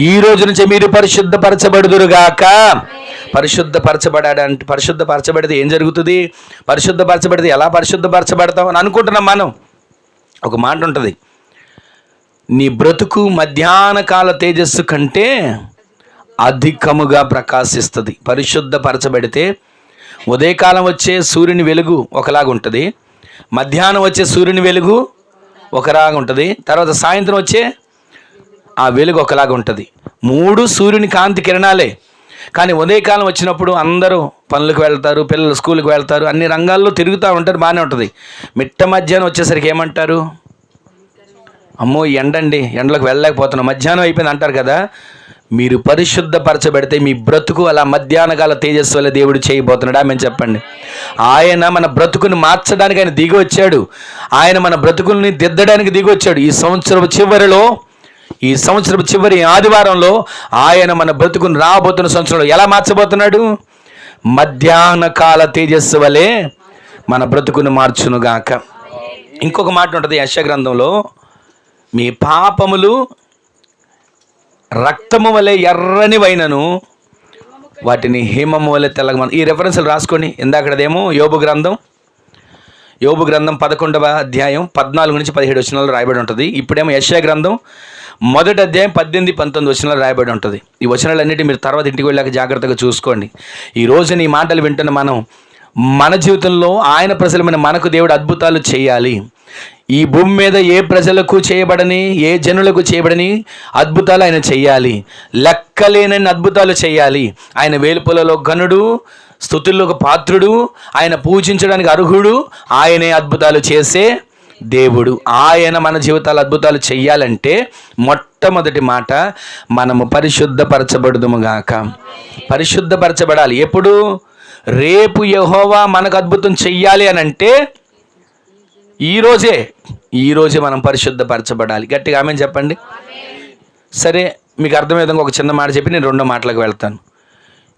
ఈ రోజు నుంచే మీరు పరిశుద్ధపరచబడుదురు గాక. పరిశుద్ధపరచబడితే ఏం జరుగుతుంది? పరిశుద్ధపరచబడితే ఎలా పరిశుద్ధపరచబడతాం అని అనుకుంటున్నాం మనం. ఒక మాట ఉంటుంది, నీ బ్రతుకు మధ్యాహ్న కాల తేజస్సు కంటే అధికముగా ప్రకాశిస్తుంది. పరిశుద్ధపరచబడితే ఉదయకాలం వచ్చే సూర్యుని వెలుగు ఒకలాగా ఉంటుంది, మధ్యాహ్నం వచ్చే సూర్యుని వెలుగు ఒకలాగా ఉంటుంది, తర్వాత సాయంత్రం వచ్చే ఆ వెలుగు ఒకలాగా ఉంటుంది. మూడు సూర్యుని కాంతి కిరణాలే. కానీ ఉదయకాలం వచ్చినప్పుడు అందరూ పనులకు వెళ్తారు, పిల్లలు స్కూల్కి వెళ్తారు, అన్ని రంగాల్లో తిరుగుతూ ఉంటారు, బాగానే ఉంటుంది. మిట్ట మధ్యాహ్నం వచ్చేసరికి ఏమంటారు? అమ్మో ఎండండి, ఎండలకు వెళ్ళలేకపోతున్నాం, మధ్యాహ్నం అయిపోయింది అంటారు కదా. మీరు పరిశుద్ధపరచబడితే మీ బ్రతుకు అలా మధ్యాహ్నకాల తేజస్సు వల్ల దేవుడు చేయబోతున్నాడు. ఆమె చెప్పండి. ఆయన మన బ్రతుకుని మార్చడానికి ఆయన దిగి వచ్చాడు. ఆయన మన బ్రతుకుల్ని దిద్దడానికి దిగి వచ్చాడు. ఈ సంవత్సరం చివరి ఆదివారంలో ఆయన మన బ్రతుకుని రాబోతున్న సంవత్సరంలో ఎలా మార్చబోతున్నాడు? మధ్యాహ్న కాల తేజస్సు వలె మన బ్రతుకుని మార్చునుగాక. ఇంకొక మాట ఉంటుంది యెషయా గ్రంథంలో, మీ పాపములు రక్తము వలె ఎర్రనివైనను వాటిని హిమము వలె తెల్లగా. ఈ రెఫరెన్స్లు రాసుకోండి. ఇందాకడదేమో యోబు గ్రంథం 11వ అధ్యాయం 14 నుంచి 17 వచనాలు రాయబడి ఉంటుంది. ఇప్పుడేమో యెషయా గ్రంథం 1వ అధ్యాయం 18, 19 వచనాలు రాయబడి ఉంటుంది. ఈ వచనాలన్నిటి మీరు తర్వాత ఇంటికి వెళ్ళాక జాగ్రత్తగా చూసుకోండి. ఈ రోజున ఈ మాటలు వింటున్న మనం మన జీవితంలో ఆయన ప్రజలమైన మనకు దేవుడు అద్భుతాలు చేయాలి. ఈ భూమి మీద ఏ ప్రజలకు చేయబడని, ఏ జనులకు చేయబడని అద్భుతాలు ఆయన చెయ్యాలి. లెక్కలేనన్ని అద్భుతాలు చేయాలి. ఆయన వేలుపులలో ఘనుడు, స్తుతుల్లో పాత్రుడు, ఆయన పూజించడానికి అర్హుడు. ఆయనే అద్భుతాలు చేసే దేవుడు. ఆయన మన జీవితాలు అద్భుతాలు చెయ్యాలంటే మొట్టమొదటి మాట, మనము పరిశుద్ధపరచబడుదుముగాక. పరిశుద్ధపరచబడాలి. ఎప్పుడు? రేపు యెహోవా మనకు అద్భుతం చెయ్యాలి అని అంటే ఈరోజే మనం పరిశుద్ధపరచబడాలి. గట్టిగా ఆమేన్ చెప్పండి. సరే, మీకు అర్థమయ్యే విధంగా ఒక చిన్న మాట చెప్పి నేను 2వ మాటలకు వెళ్తాను.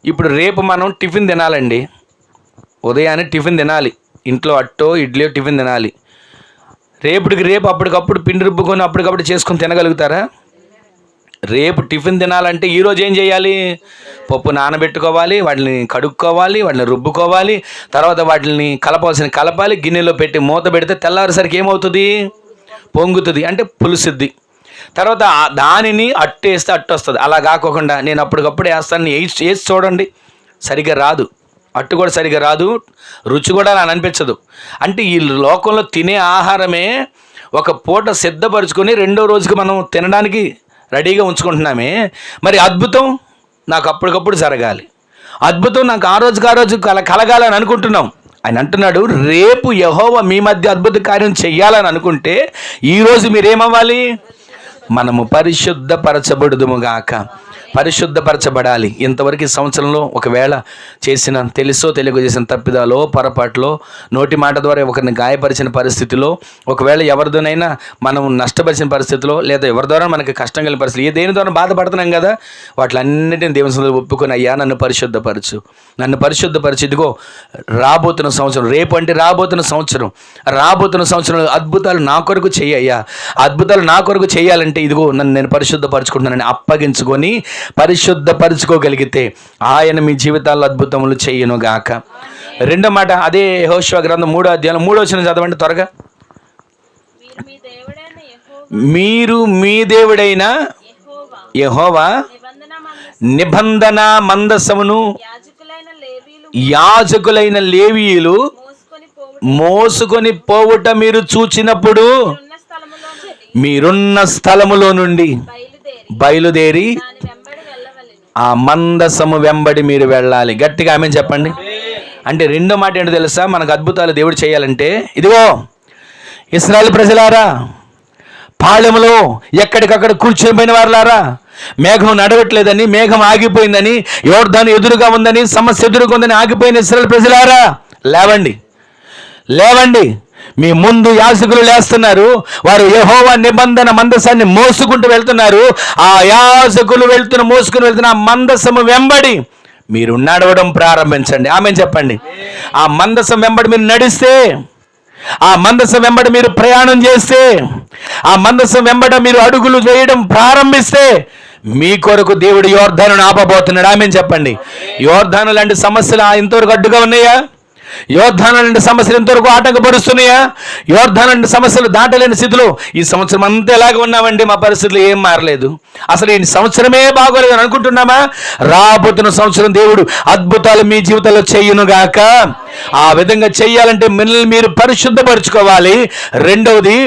ఇప్పుడు రేపు మనం టిఫిన్ తినాలండి. ఉదయాన్నే టిఫిన్ తినాలి. ఇంట్లో అట్టో ఇడ్లీయో టిఫిన్ తినాలి. రేపు అప్పటికప్పుడు పిండి రుబ్బుకొని అప్పటికప్పుడు చేసుకొని తినగలుగుతారా? రేపు టిఫిన్ తినాలంటే ఈరోజు ఏం చేయాలి? పప్పు నానబెట్టుకోవాలి, వాటిని కడుక్కోవాలి, వాటిని రుబ్బుకోవాలి, తర్వాత వాటిని కలపాలి, గిన్నెలో పెట్టి మూత పెడితే తెల్లారేసరికి ఏమవుతుంది? పొంగుతుంది, అంటే పులుసుద్ది. తర్వాత దానిని అట్టేస్తే అట్టు వస్తుంది. అలా కాకుండా నేను అప్పటికప్పుడు వేస్తాను, వేసి చూడండి, సరిగ్గా రాదు. అట్టు కూడా సరిగ్గా రాదు, రుచి కూడా అలా అనిపించదు. అంటే ఈ లోకంలో తినే ఆహారమే ఒక పూట సిద్ధపరుచుకొని 2వ రోజుకి మనం తినడానికి రెడీగా ఉంచుకుంటున్నామే. మరి అద్భుతం నాకు అప్పటికప్పుడు జరగాలి, అద్భుతం నాకు ఆ రోజు కలగాలని అనుకుంటున్నాం. ఆయన అంటున్నాడు, రేపు యెహోవా మీ మధ్య అద్భుత కార్యం చెయ్యాలని అనుకుంటే ఈరోజు మీరేమవ్వాలి? మనము పరిశుద్ధపరచబడుదుముగాక. పరిశుద్ధపరచబడాలి. ఇంతవరకు ఈ సంవత్సరంలో ఒకవేళ తెలుసో తెలియక చేసిన తప్పిదాలో, పొరపాట్లో, నోటి మాట ద్వారా ఒకరిని గాయపరిచిన పరిస్థితిలో, ఒకవేళ ఎవరితోనైనా మనం నష్టపరిచిన పరిస్థితిలో, లేదా ఎవరి ద్వారా మనకి కష్టం కలిగిన పరిస్థితి, దేని ద్వారా బాధపడుతున్నాం కదా, వాటిలన్నిటిని దేవుని సన్నిధిలో ఒప్పుకొని, అయ్యా నన్ను పరిశుద్ధపరచు. ఇదిగో రాబోతున్న సంవత్సరం, రేపు అంటే రాబోతున్న సంవత్సరం అద్భుతాలు నా కొరకు చెయ్యయ్యా. అద్భుతాలు నా కొరకు చేయాలంటే ఇదిగో నన్ను నేను పరిశుద్ధపరచుకుంటున్నానని అప్పగించుకొని పరిశుద్ధపరచుకోగలిగితే ఆయన మీ జీవితాల్లో అద్భుతములు చెయ్యనుగాక. 2వ మాట అదే యెహోషువ గ్రంథం 3వ అధ్యాయం 3వ వచనం చదవండి త్వరగా. మీరు మీ దేవుడైన యెహోవా నిబంధన మందసమును యాజకులైన లేవీయులు మోసుకొని పోవుట మీరు చూచినప్పుడు మీరున్న స్థలములో నుండి బయలుదేరి ఆ మందసము వెంబడి మీరు వెళ్ళాలి. గట్టిగా ఆమేన్ చెప్పండి. అంటే 2వ మాట ఏంటో తెలుసా? మనకు అద్భుతాలు దేవుడు చేయాలంటే, ఇదిగో ఇశ్రాయేలు ప్రజలారా, పాళెములో ఎక్కడికక్కడ కూర్చొనిపోయిన వారులారా, మేఘం నడవట్లేదని, మేఘం ఆగిపోయిందని, యోర్దాను ఎదురుగా ఉందని, సమస్య ఎదురుగా ఉందని ఆగిపోయిన ఇశ్రాయేలు ప్రజలారా, లేవండి. మీ ముందు యాజకులు లేస్తున్నారు. వారు యెహోవా నిబంధన మందసాన్ని మోసుకుంటూ వెళ్తున్నారు. ఆ యాజకులు మోసుకుని వెళ్తున్న ఆ మందసము వెంబడి మీరు నడవడం ప్రారంభించండి. ఆమేన్ చెప్పండి. ఆ మందసం వెంబడి మీరు నడిస్తే ఆ మందసం వెంబడి మీరు ప్రయాణం చేస్తే, ఆ మందసం వెంబడ మీరు అడుగులు వేయడం ప్రారంభిస్తే మీ కొరకు దేవుడు యోర్దానును ఆపబోతున్నాడు. ఆమేన్ చెప్పండి. యోర్దాను లాంటి సమస్యలు ఇంతవరకు అడ్డుగా ఉన్నాయా? యోర్దాను లాంటి సమస్యలు ఇంతవరకు ఆటంకపరుస్తున్నాయా? యోర్దాను లాంటి సమస్యలు దాటలేని స్థితిలో ఈ సంవత్సరం అంతా ఎలాగ ఉన్నామండి, మా పరిస్థితులు ఏం మారలేదు, అసలు ఈ సంవత్సరమే బాగోలేదు అని అనుకుంటున్నామా? రాబోతున్న సంవత్సరం దేవుడు అద్భుతాలు మీ జీవితంలో చేయునుగాక. ఆ విధంగా చెయ్యాలంటే మిమ్మల్ని మీరు పరిశుద్ధపరచుకోవాలి. రెండవది,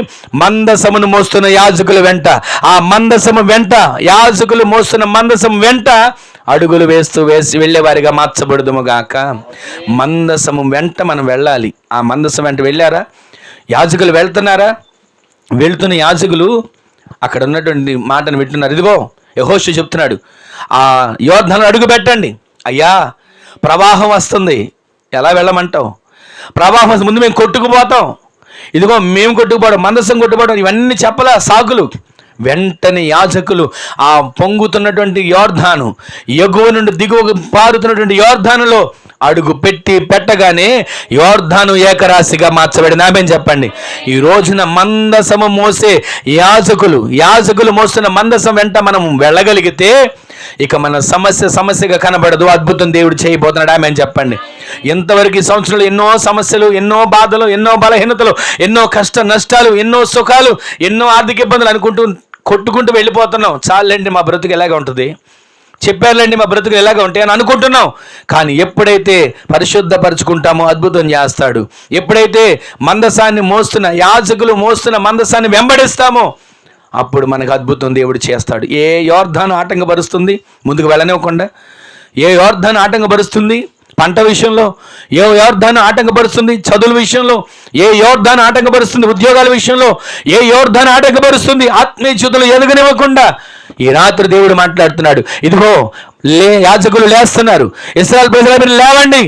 మందసమును మోస్తున్న యాజకుల వెంట, ఆ మందసము వెంట, యాజకులు మోస్తున్న మందసం వెంట అడుగులు వేస్తూ వెళ్ళేవారిగా మార్చబడుదుము గాక. మందసము వెంట మనం వెళ్ళాలి. ఆ మందసం వెంట వెళ్ళారా? యాజకులు వెళ్తున్నారా? వెళ్తున్న యాజకులు అక్కడ ఉన్నటువంటి మాటను వింటున్నారు. ఇదిగో యెహోషువ చెప్తున్నాడు, ఆ యోర్దాను అడుగు పెట్టండి. అయ్యా ప్రవాహం వస్తుంది, ఎలా వెళ్ళమంటావు? ప్రవాహం ముందు మేము కొట్టుకుపోతాం, ఇదిగో మేము కొట్టుకుపోవడం, మందసం కొట్టుకుపోవడం, ఇవన్నీ చెప్పలా సాకులు. వెంటనే యాజకులు ఆ పొంగుతున్నటువంటి యోర్దాను, ఎగువ నుండి దిగువ పారుతున్నటువంటి యోర్దానులో అడుగు పెట్టగానే యోర్దాను ఏకరాశిగా మార్చబడింది. ఆమేన్ చెప్పండి. ఈ రోజున మందసము మోసే యాజకులు మోస్తున్న మందసం వెంట మనం వెళ్ళగలిగితే ఇక మన సమస్యగా కనబడదు. అద్భుతం దేవుడు చేయబోతున్నాడు. ఆమేన్ చెప్పండి. ఇంతవరకు ఈ సంవత్సరంలో ఎన్నో సమస్యలు, ఎన్నో బాధలు, ఎన్నో బలహీనతలు, ఎన్నో కష్ట నష్టాలు, ఎన్నో సుఖాలు, ఎన్నో ఆర్థిక ఇబ్బందులు అనుకుంటూ కొట్టుకుంటూ వెళ్ళిపోతున్నాం. చాలండి మా బ్రతుకు ఎలాగ ఉంటుంది, చెప్పారులేండి మా బ్రతుకులు ఎలాగ ఉంటాయి అని అనుకుంటున్నాం. కానీ ఎప్పుడైతే పరిశుద్ధపరచుకుంటామో అద్భుతం చేస్తాడు. ఎప్పుడైతే మందసాన్ని యాజకులు మోస్తున్న మందసాన్ని వెంబడిస్తామో అప్పుడు మనకు అద్భుతం దేవుడు చేస్తాడు. ఏ యోర్దాను ఆటంకపరుస్తుంది ముందుకు వెళ్ళనివ్వకుండా? ఏ యోర్దాను ఆటంకపరుస్తుంది పంట విషయంలో? ఏ యోర్దాను ఆటంకపరుస్తుంది చదువుల విషయంలో? ఏ యోర్దాను ఆటంకపరుస్తుంది ఉద్యోగాల విషయంలో? ఏ యోర్దాను ఆటంకపరుస్తుంది ఆత్మీయ జీవితంలో ఎదగనివ్వకుండా? ఈ రాత్రి దేవుడు మాట్లాడుతున్నాడు. ఇదిగో యాజకులు లేస్తున్నారు. ఇశ్రాయేలు ప్రజలు మీరు లేవండి,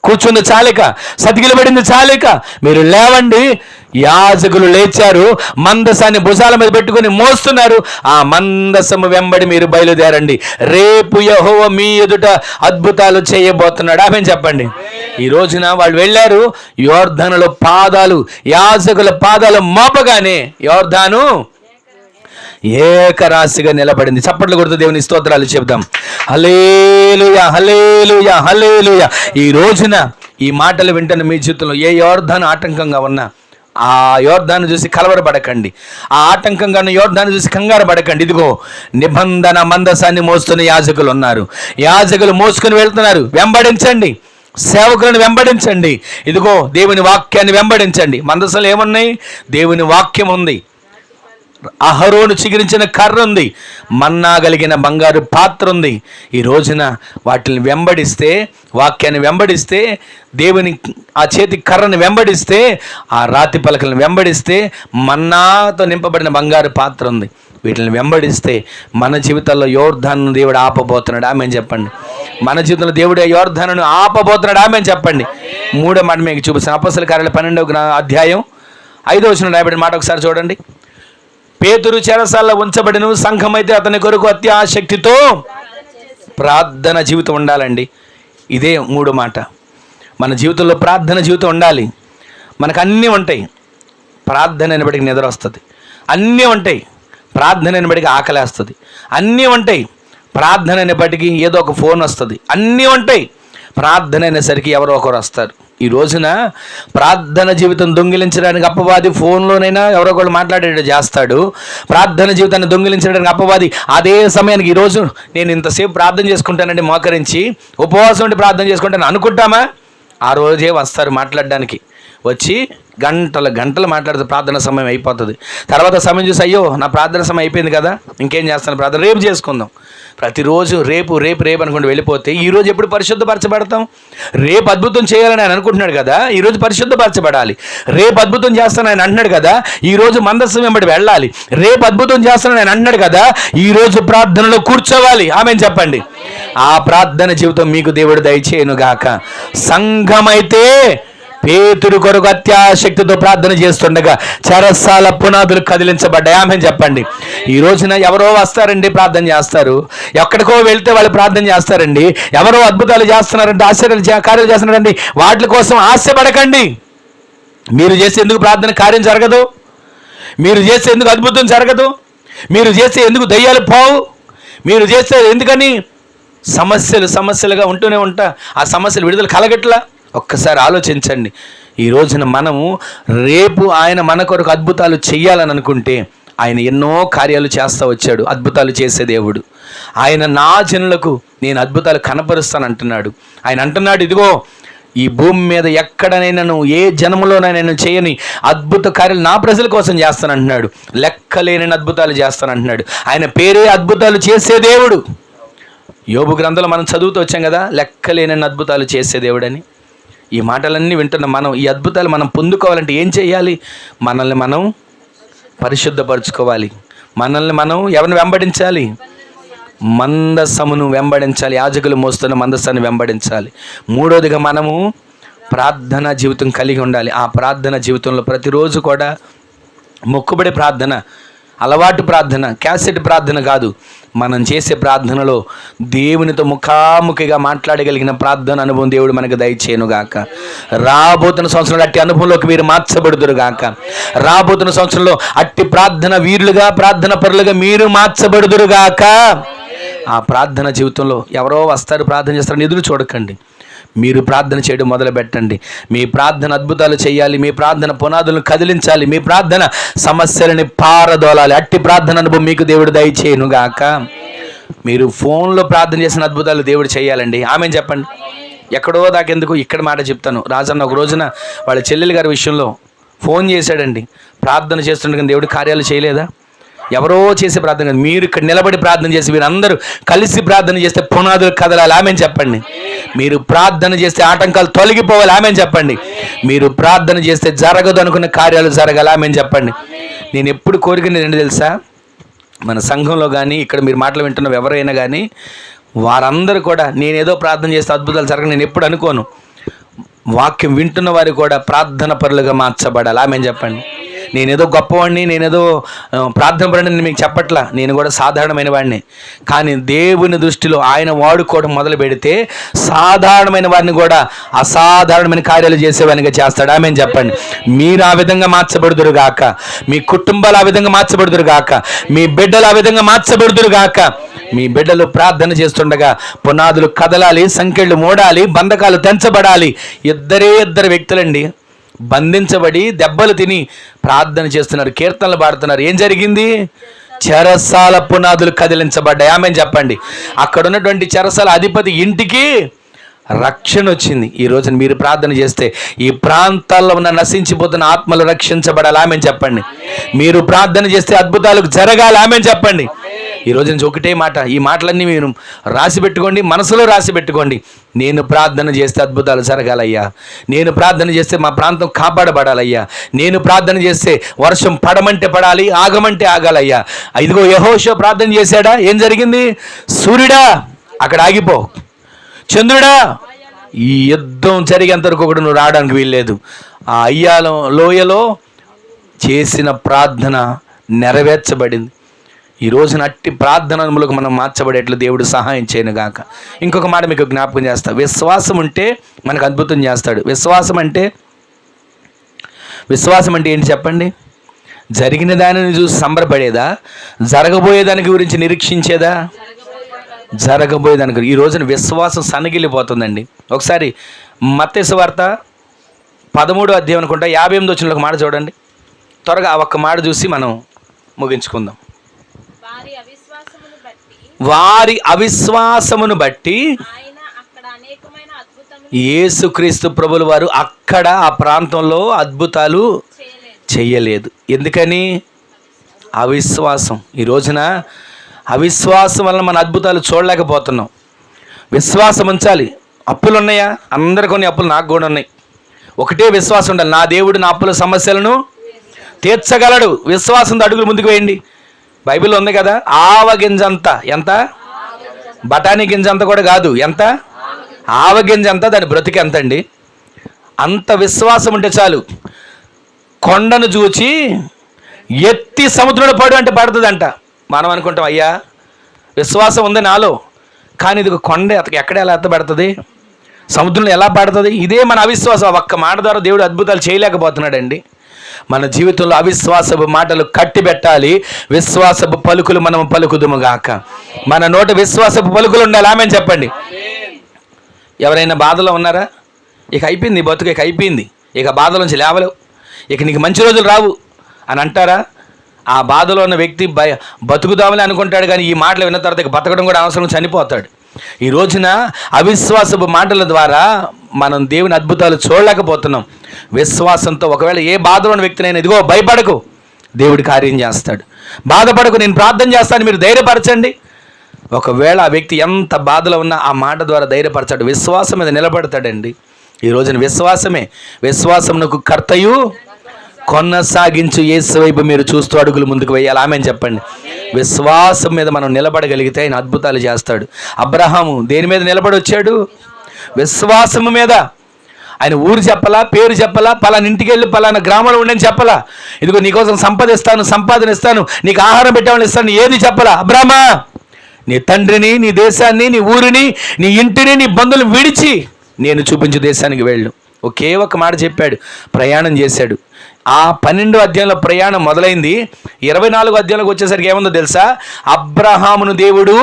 కూర్చుంది చాలిక, సతికిలబడింది చాలిక, మీరు లేవండి. యాజకులు లేచారు, మందసాన్ని భుజాల మీద పెట్టుకుని మోస్తున్నారు. ఆ మందసము వెంబడి మీరు బయలుదేరండి. రేపు యెహోవా మీ ఎదుట అద్భుతాలు చేయబోతున్నాడు. ఆమేన్ చెప్పండి. ఈ రోజున వాళ్ళు వెళ్ళారు, యోర్దానులో యాజకుల పాదాలు మోపగానే యోర్దాను ఏకరాశిగా నిలబడింది. చప్పట్లు కొడుతూ దేవుని స్తోత్రాలు చెప్దాం. హల్లెలూయా, హల్లెలూయా, హల్లెలూయా. ఈ రోజున ఈ మాటలు వింటున్న మీ జీవితంలో ఏ యోర్దాను ఆటంకంగా ఉన్నా ఆ యోర్దాను చూసి కలవరపడకండి. ఆ ఆటంకంగా ఉన్న యోర్దాను చూసి కంగారు పడకండి. ఇదిగో నిబంధన మందసాన్ని మోస్తున్న యాజకులు ఉన్నారు. యాజకులు మోసుకొని వెళ్తున్నారు. వెంబడించండి, సేవకులను వెంబడించండి. ఇదిగో దేవుని వాక్యాన్ని వెంబడించండి. మందసంలో ఏమున్నాయి? దేవుని వాక్యం ఉంది, అహరోను చిగురించిన కర్ర ఉంది, మన్నా కలిగిన బంగారు పాత్ర ఉంది. ఈ రోజున వాటిని వెంబడిస్తే, వాక్యాన్ని వెంబడిస్తే, దేవుని ఆ చేతి కర్రను వెంబడిస్తే, ఆ రాతి పలకలను వెంబడిస్తే మన్నాతో నింపబడిన బంగారు పాత్ర ఉంది. వీటిని వెంబడిస్తే మన జీవితంలో యోర్దాను దేవుడు ఆపబోతున్నాడు. ఆమేన్ చెప్పండి. మన జీవితంలో దేవుడు యోర్దానును ఆపబోతున్నాడు. ఆమేన్ చెప్పండి. మూడో మాట మీకు చూపిస్తాను. అపోస్తలుల కార్యాలు 12వ అధ్యాయం 5వ వచనం రాయబడిన మాట ఒకసారి చూడండి. పేతురు చెరసాలలో ఉంచబడిన, సంఘం అయితే అతని కొరకు అత్యాశక్తితో ప్రార్థన జీవితం ఉండాలండి. ఇదే మూడో మాట. మన జీవితంలో ప్రార్థన జీవితం ఉండాలి. మనకు అన్నీ ఉంటాయి, ప్రార్థన అయినప్పటికీ నిద్ర వస్తుంది. అన్నీ ఉంటాయి, ప్రార్థన అయినప్పటికీ ఆకలేస్తుంది. అన్నీ ఉంటాయి, ప్రార్థన అయినప్పటికీ ఏదో ఒక ఫోన్ వస్తుంది. అన్నీ ఉంటాయి, ప్రార్థన అయినసరికి ఎవరో ఒకరు వస్తారు. ఈ రోజున ప్రార్థన జీవితం దొంగిలించడానికి అపవాది ఫోన్లోనైనా ఎవరో ఒకళ్ళు మాట్లాడేటట్టు చేస్తాడు. ప్రార్థన జీవితాన్ని దొంగిలించడానికి అపవాది అదే సమయానికి, ఈరోజు నేను ఇంతసేపు ప్రార్థన చేసుకుంటానండి, మోకరించి ఉపవాసం ఉండి ప్రార్థన చేసుకుంటాను అనుకుంటామా? ఆ రోజే వస్తారు మాట్లాడడానికి. వచ్చి గంటలు మాట్లాడితే ప్రార్థన సమయం అయిపోతుంది. తర్వాత సమయం చూసి అయ్యో నా ప్రార్థన సమయం అయిపోయింది కదా, ఇంకేం చేస్తాను, ప్రార్థన రేపు చేసుకుందాం. ప్రతిరోజు రేపు అనుకుంటూ వెళ్ళిపోతే ఈరోజు ఎప్పుడు పరిశుద్ధపరచబడతాం? రేపు అద్భుతం చేయాలని ఆయన అనుకుంటున్నాడు కదా, ఈరోజు పరిశుద్ధపరచబడాలి. రేపు అద్భుతం చేస్తాను ఆయన అంటున్నాడు కదా, ఈరోజు మందస్సం వెంబడి వెళ్ళాలి. రేపు అద్భుతం చేస్తాను ఆయన అంటున్నాడు కదా, ఈరోజు ప్రార్థనలో కూర్చోవాలి. ఆమేన్ చెప్పండి. ఆ ప్రార్థన జీవితం మీకు దేవుడు దయచేయునుగాక. సంఘమైతే పేతురు కొరకు అత్యాశక్తితో ప్రార్థన చేస్తుండగా చెరసాల పునాదులు కదిలించబడ్డాయి. ఆమేన్ చెప్పండి. ఈ రోజున ఎవరో వస్తారండి, ప్రార్థన చేస్తారు. ఎక్కడికో వెళ్తే వాళ్ళు ప్రార్థన చేస్తారండి. ఎవరో అద్భుతాలు చేస్తున్నారంటే, ఆశ్చర్యాలు కార్యాలు చేస్తున్నారండి. వాటి కోసం ఆశపడకండి. మీరు చేసే ఎందుకు ప్రార్థన కార్యం జరగదు? మీరు చేసే ఎందుకు అద్భుతం జరగదు? మీరు చేసే ఎందుకు దయ్యాలు పోవు? మీరు చేసే ఎందుకని సమస్యలుగా ఉంటూనే ఉంటా, ఆ సమస్యలు విడుదల కలగట్లా? ఒక్కసారి ఆలోచించండి. ఈ రోజున మనము రేపు ఆయన మన కొరకు అద్భుతాలు చెయ్యాలని అనుకుంటే ఆయన ఎన్నో కార్యాలు చేస్తూ వచ్చాడు. అద్భుతాలు చేసే దేవుడు ఆయన. నా జనులకు నేను అద్భుతాలు కనపరుస్తాను అంటున్నాడు. ఆయన అంటున్నాడు, ఇదిగో ఈ భూమి మీద ఎక్కడనైనా ఏ జనములోనైనా నేను చేయని అద్భుత కార్యాలు నా ప్రజల కోసం చేస్తాను అంటున్నాడు. లెక్కలేని అద్భుతాలు చేస్తాను అంటున్నాడు. ఆయన పేరే అద్భుతాలు చేసే దేవుడు. యోబు గ్రంథంలో మనం చదువుతూ వచ్చాం కదా, లెక్కలేని అద్భుతాలు చేసే దేవుడని. ఈ మాటలన్నీ వింటున్న మనం ఈ అద్భుతాలు మనం పొందుకోవాలంటే ఏం చేయాలి? మనల్ని మనం పరిశుద్ధపరచుకోవాలి. మనల్ని మనం ఎవరిని వెంబడించాలి? మందసమును వెంబడించాలి. యాజకులు మోస్తున్న మందసాన్ని వెంబడించాలి. మూడోదిగా మనము ప్రార్థనా జీవితం కలిగి ఉండాలి. ఆ ప్రార్థన జీవితంలో ప్రతిరోజు కూడా మొక్కుబడి ప్రార్థన, అలవాటు ప్రార్థన, క్యాసెట్ ప్రార్థన కాదు. మనం చేసే ప్రార్థనలో దేవునితో ముఖాముఖిగా మాట్లాడగలిగిన ప్రార్థన అనుభవం దేవుడు మనకు దయచేయునుగాక. రాబోతున్న సంవత్సరంలో అట్టి అనుభవంలోకి మీరు మార్చబడుదురుగాక. రాబోతున్న సంవత్సరంలో అట్టి ప్రార్థన వీరులుగా, ప్రార్థన పరులుగా మీరు మార్చబడుదురుగాక. ఆ ప్రార్థన జీవితంలో ఎవరో వస్తారు, ప్రార్థన చేస్తారని ఎదురు చూడకండి. మీరు ప్రార్థన చేయడం మొదలు పెట్టండి. మీ ప్రార్థన అద్భుతాలు చేయాలి. మీ ప్రార్థన పునాదులను కదిలించాలి. మీ ప్రార్థన సమస్యలని పారదోలాలి. అట్టి ప్రార్థన అనుభవం మీకు దేవుడు దయచేయునుగాక. మీరు ఫోన్లో ప్రార్థన చేసిన అద్భుతాలు దేవుడు చేయాలండి. ఆమెను చెప్పండి. ఎక్కడో దాకెందుకు ఇక్కడ మాట చెప్తాను. రాజన్న ఒక రోజున వాళ్ళ చెల్లెలు గారి విషయంలో ఫోన్ చేశాడండి. ప్రార్థన చేస్తుండగా దేవుడు కార్యాలు చేయలేదా? ఎవరో చేసే ప్రార్థన కాదు, మీరు ఇక్కడ నిలబడి ప్రార్థన చేసి మీరు అందరూ కలిసి ప్రార్థన చేస్తే పునాదులు కదలాలి. ఆమెను చెప్పండి. మీరు ప్రార్థన చేస్తే ఆటంకాలు తొలగిపోవాలి. ఆమెను చెప్పండి. మీరు ప్రార్థన చేస్తే జరగదు అనుకున్న కార్యాలు జరగాలి. ఆమెను చెప్పండి. నేను ఎప్పుడు కోరికని ఏంటి తెలుసా? మన సంఘంలో కానీ ఇక్కడ మీరు మాటలు వింటున్న ఎవరైనా కానీ వారందరూ కూడా నేనేదో ప్రార్థన చేస్తే అద్భుతాలు జరగని నేను ఎప్పుడు అనుకోను. వాక్యం వింటున్న వారు కూడా ప్రార్థన పరులుగా మార్చబడాలి. ఆమెను చెప్పండి. నేనేదో గొప్పవాడిని, నేనేదో ప్రార్థన పరుడిని మీకు చెప్పట్లా. నేను కూడా సాధారణమైన వాడిని. కానీ దేవుని దృష్టిలో ఆయన వాడుకోవడం మొదలు పెడితే సాధారణమైన వారిని కూడా అసాధారణమైన కార్యాలు చేసేవానిగా చేస్తాడు. ఆమెను చెప్పండి. మీరు ఆ విధంగా మార్చబడుదురుగాక. మీ కుటుంబాలు ఆ విధంగా మార్చబడుదురుగాక. మీ బిడ్డలు ఆ విధంగా మార్చబడుదురుగాక. మీ బిడ్డలు ప్రార్థన చేస్తుండగా పునాదులు కదలాలి, సంకెళ్ళు మూడాలి, బంధకాలు తెంచబడాలి. ఇద్దరు వ్యక్తులండి బంధించబడి దెబ్బలు తిని ప్రార్థన చేస్తున్నారు, కీర్తనలు పాడుతున్నారు. ఏం జరిగింది? చెరసాల పునాదులు కదిలించబడ్డాయి. ఆమెను చెప్పండి. అక్కడ ఉన్నటువంటి చెరసాల అధిపతి ఇంటికి రక్షణ వచ్చింది. ఈ రోజున మీరు ప్రార్థన చేస్తే ఈ ప్రాంతాల్లో ఉన్న నశించిపోతున్న ఆత్మలు రక్షించబడాలి. ఆమెను చెప్పండి. మీరు ప్రార్థన చేస్తే అద్భుతాలకు జరగాలి. ఆమెను చెప్పండి. ఈ రోజు నుంచి ఒకటే మాట, ఈ మాటలన్నీ మీరు రాసి పెట్టుకోండి, మనసులో రాసి పెట్టుకోండి. నేను ప్రార్థన చేస్తే అద్భుతాలు జరగాలయ్యా. నేను ప్రార్థన చేస్తే మా ప్రాంతం కాపాడబడాలయ్యా. నేను ప్రార్థన చేస్తే వర్షం పడమంటే పడాలి, ఆగమంటే ఆగాలయ్యా. ఇదిగో యెహోషువ ప్రార్థన చేశాడా? ఏం జరిగింది? సూర్యుడా అక్కడ ఆగిపో, చంద్రుడా ఈ యుద్ధం జరిగేంత వరకు ఒకటి నువ్వు రావడానికి వీల్లేదు. ఆ అయ్యాలో లోయలో చేసిన ప్రార్థన నెరవేర్చబడింది. ఈ రోజున అట్టి ప్రార్థనములకు మనం మార్చబడేట్లు దేవుడు సహాయం చేయను గాక. ఇంకొక మాట మీకు జ్ఞాపకం చేస్తా. విశ్వాసం ఉంటే మనకు అద్భుతం చేస్తాడు. విశ్వాసం అంటే ఏంటి చెప్పండి? జరిగిన దానిని చూసి సంబరపడేదా? జరగబోయేదానికి గురించి నిరీక్షించేదా? జరగబోయేదానికి. ఈ రోజున విశ్వాసం సన్నగిల్లిపోతుందండి. ఒకసారి మత్తయి సువార్త 13వ అధ్యాయం అనుకుంటా 58వ వచనంలో ఒక మాట చూడండి. త్వరగా ఆ ఒక్క మాట చూసి మనం ముగించుకుందాం. వారి అవిశ్వాసమును బట్టి యేసుక్రీస్తు ప్రభుల వారు అక్కడ ఆ ప్రాంతంలో అద్భుతాలు చేయలేదు. ఎందుకని? అవిశ్వాసం. ఈ రోజున అవిశ్వాసం వల్ల మన అద్భుతాలు చూడలేకపోతున్నాం. విశ్వాసం ఉంచాలి. అప్పులు ఉన్నాయా? అందరు కొన్ని అప్పులు నాకు కూడా ఉన్నాయి. ఒకటే విశ్వాసం ఉండాలి, నా దేవుడు నా అప్పుల సమస్యలను తీర్చగలడు. విశ్వాసంతో అడుగులు ముందుకు వేయండి. బైబిల్లో ఉంది కదా, ఆవగింజంత. ఎంత? బఠానీ గింజ అంత కూడా కాదు. ఎంత? ఆవగింజ అంత. దాని బ్రతికి ఎంత అండి? అంత విశ్వాసం ఉంటే చాలు. కొండను చూచి ఎత్తి సముద్రంలో పడు అంటే పడుతుందంట. మనం అనుకుంటాం అయ్యా విశ్వాసం ఉంది నాలో, కానీ ఇది కొండ ఎక్కడ ఎలా ఎత్తబడుతుంది? సముద్రంలో ఎలా పడుతుంది? ఇదే మన అవిశ్వాసం. ఒక్క మాట ద్వారా దేవుడు అద్భుతాలు చేయలేకపోతున్నాడండి. మన జీవితంలో అవిశ్వాసపు మాటలు కట్టిబెట్టాలి, విశ్వాసపు పలుకులు మనం పలుకుదుముగాక. మన నోట విశ్వాసపు పలుకులు ఉండాలి. ఆమేన్ చెప్పండి. ఎవరైనా బాధలో ఉన్నారా? ఇక అయిపోయింది బతుకు, ఇక అయిపోయింది, ఇక బాధలోంచి లేవలేవు, ఇక నీకు మంచి రోజులు రావు అని అంటారా? ఆ బాధలో ఉన్న వ్యక్తి బతుకుదామని అనుకుంటాడు, కానీ ఈ మాటలు విన్న తర్వాత ఇక బతకడం కూడా అవసరం, చనిపోతాడు. ఈ రోజున అవిశ్వాసపు మాటల ద్వారా మనం దేవుని అద్భుతాలు చూడలేకపోతున్నాం. విశ్వాసంతో ఒకవేళ ఏ బాధలో ఉన్న వ్యక్తినైనా, ఇదిగో భయపడకు, దేవుడి కార్యం చేస్తాడు, బాధపడకు, నేను ప్రార్థన చేస్తాను, మీరు ధైర్యపరచండి. ఒకవేళ ఆ వ్యక్తి ఎంత బాధలో ఉన్నా ఆ మాట ద్వారా ధైర్యపరచాడు, విశ్వాసం మీద నిలబడతాడండి. ఈ రోజున విశ్వాసమునకు కర్తయు కొనసాగించు యేసు వైపు మీరు చూస్తూ అడుగులు ముందుకు వేయాలి. ఆమేన్ చెప్పండి. విశ్వాసం మీద మనం నిలబడగలిగితే ఆయన అద్భుతాలు చేస్తాడు. అబ్రహాము దేని మీద నిలబడి వచ్చాడు? విశ్వాసము మీద. ఆయన ఊరు చెప్పలా, పేరు చెప్పలా, పలానా ఇంటికి వెళ్ళి పలానా గ్రామంలో ఉండని చెప్పలా, ఇదిగో నీకోసం సంపాదన ఇస్తాను, నీకు ఆహారం పెట్టామని ఇస్తాను, ఏది చెప్పలా. అబ్రహామా, నీ తండ్రిని, నీ దేశాన్ని, నీ ఊరిని, నీ ఇంటిని, నీ బంధువులు విడిచి నేను చూపించు దేశానికి వెళ్ళు. ఒకే ఒక మాట చెప్పాడు, ప్రయాణం చేశాడు. ఆ 12వ అధ్యాయంలో ప్రయాణం మొదలైంది. 24వ అధ్యాయంలోకి వచ్చేసరికి ఏముందో తెలుసా? అబ్రహామును దేవుడు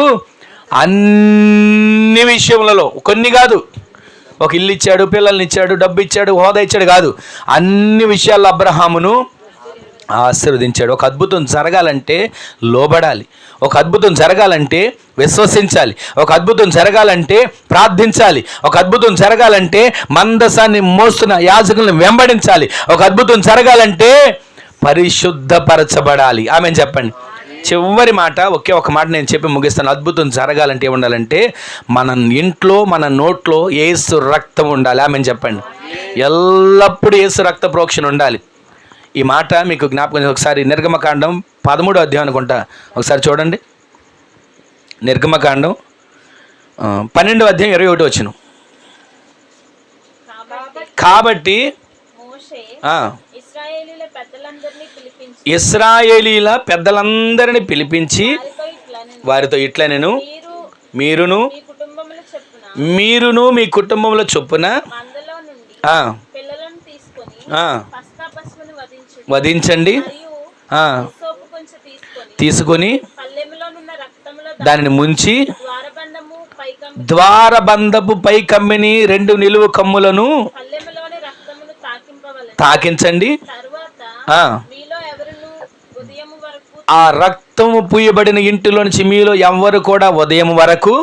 అన్ని విషయములలో, కొన్ని కాదు, ఒక ఇల్లు ఇచ్చాడు, పిల్లల్ని ఇచ్చాడు, డబ్బు ఇచ్చాడు, హోదా ఇచ్చాడు కాదు, అన్ని విషయాల్లో అబ్రహామును ఆశీర్వదించాడు. ఒక అద్భుతం జరగాలంటే లోబడాలి, ఒక అద్భుతం జరగాలంటే విశ్వసించాలి, ఒక అద్భుతం జరగాలంటే ప్రార్థించాలి, ఒక అద్భుతం జరగాలంటే మందసాన్ని మోస్తున్న యాజకులను వెంబడించాలి, ఒక అద్భుతం జరగాలంటే పరిశుద్ధపరచబడాలి. ఆమెను చెప్పండి. చివరి మాట, ఒకే ఒక మాట నేను చెప్పి ముగిస్తాను. అద్భుతం జరగాలంటే ఏముండాలంటే మన ఇంట్లో, మన నోట్లో యేసు రక్తం ఉండాలి. ఆమెను చెప్పండి. ఎల్లప్పుడూ యేసు రక్త ప్రోక్షణ ఉండాలి. ఈ మాట మీకు జ్ఞాపకం, ఒకసారి నిర్గమకాండం 13వ అధ్యాయం అనుకుంటా, ఒకసారి చూడండి. నిర్గమకాండం 12వ అధ్యాయం 21 వచనం. కాబట్టి ఇశ్రాయేలీల పెద్దలందరినీ పిలిపించి వారితో ఇట్లా, నేను మీరును మీ కుటుంబంలో చొప్పున వధించండి, తీసుకొని దానిని ముంచి ద్వారబంధపు పై కమ్మిని 2 నిలువు కమ్ములను తాకించండి. ఆ రక్తము పూయబడిన ఇంటిలో నుంచి మీలో ఎవ్వరు కూడా ఉదయం వరకు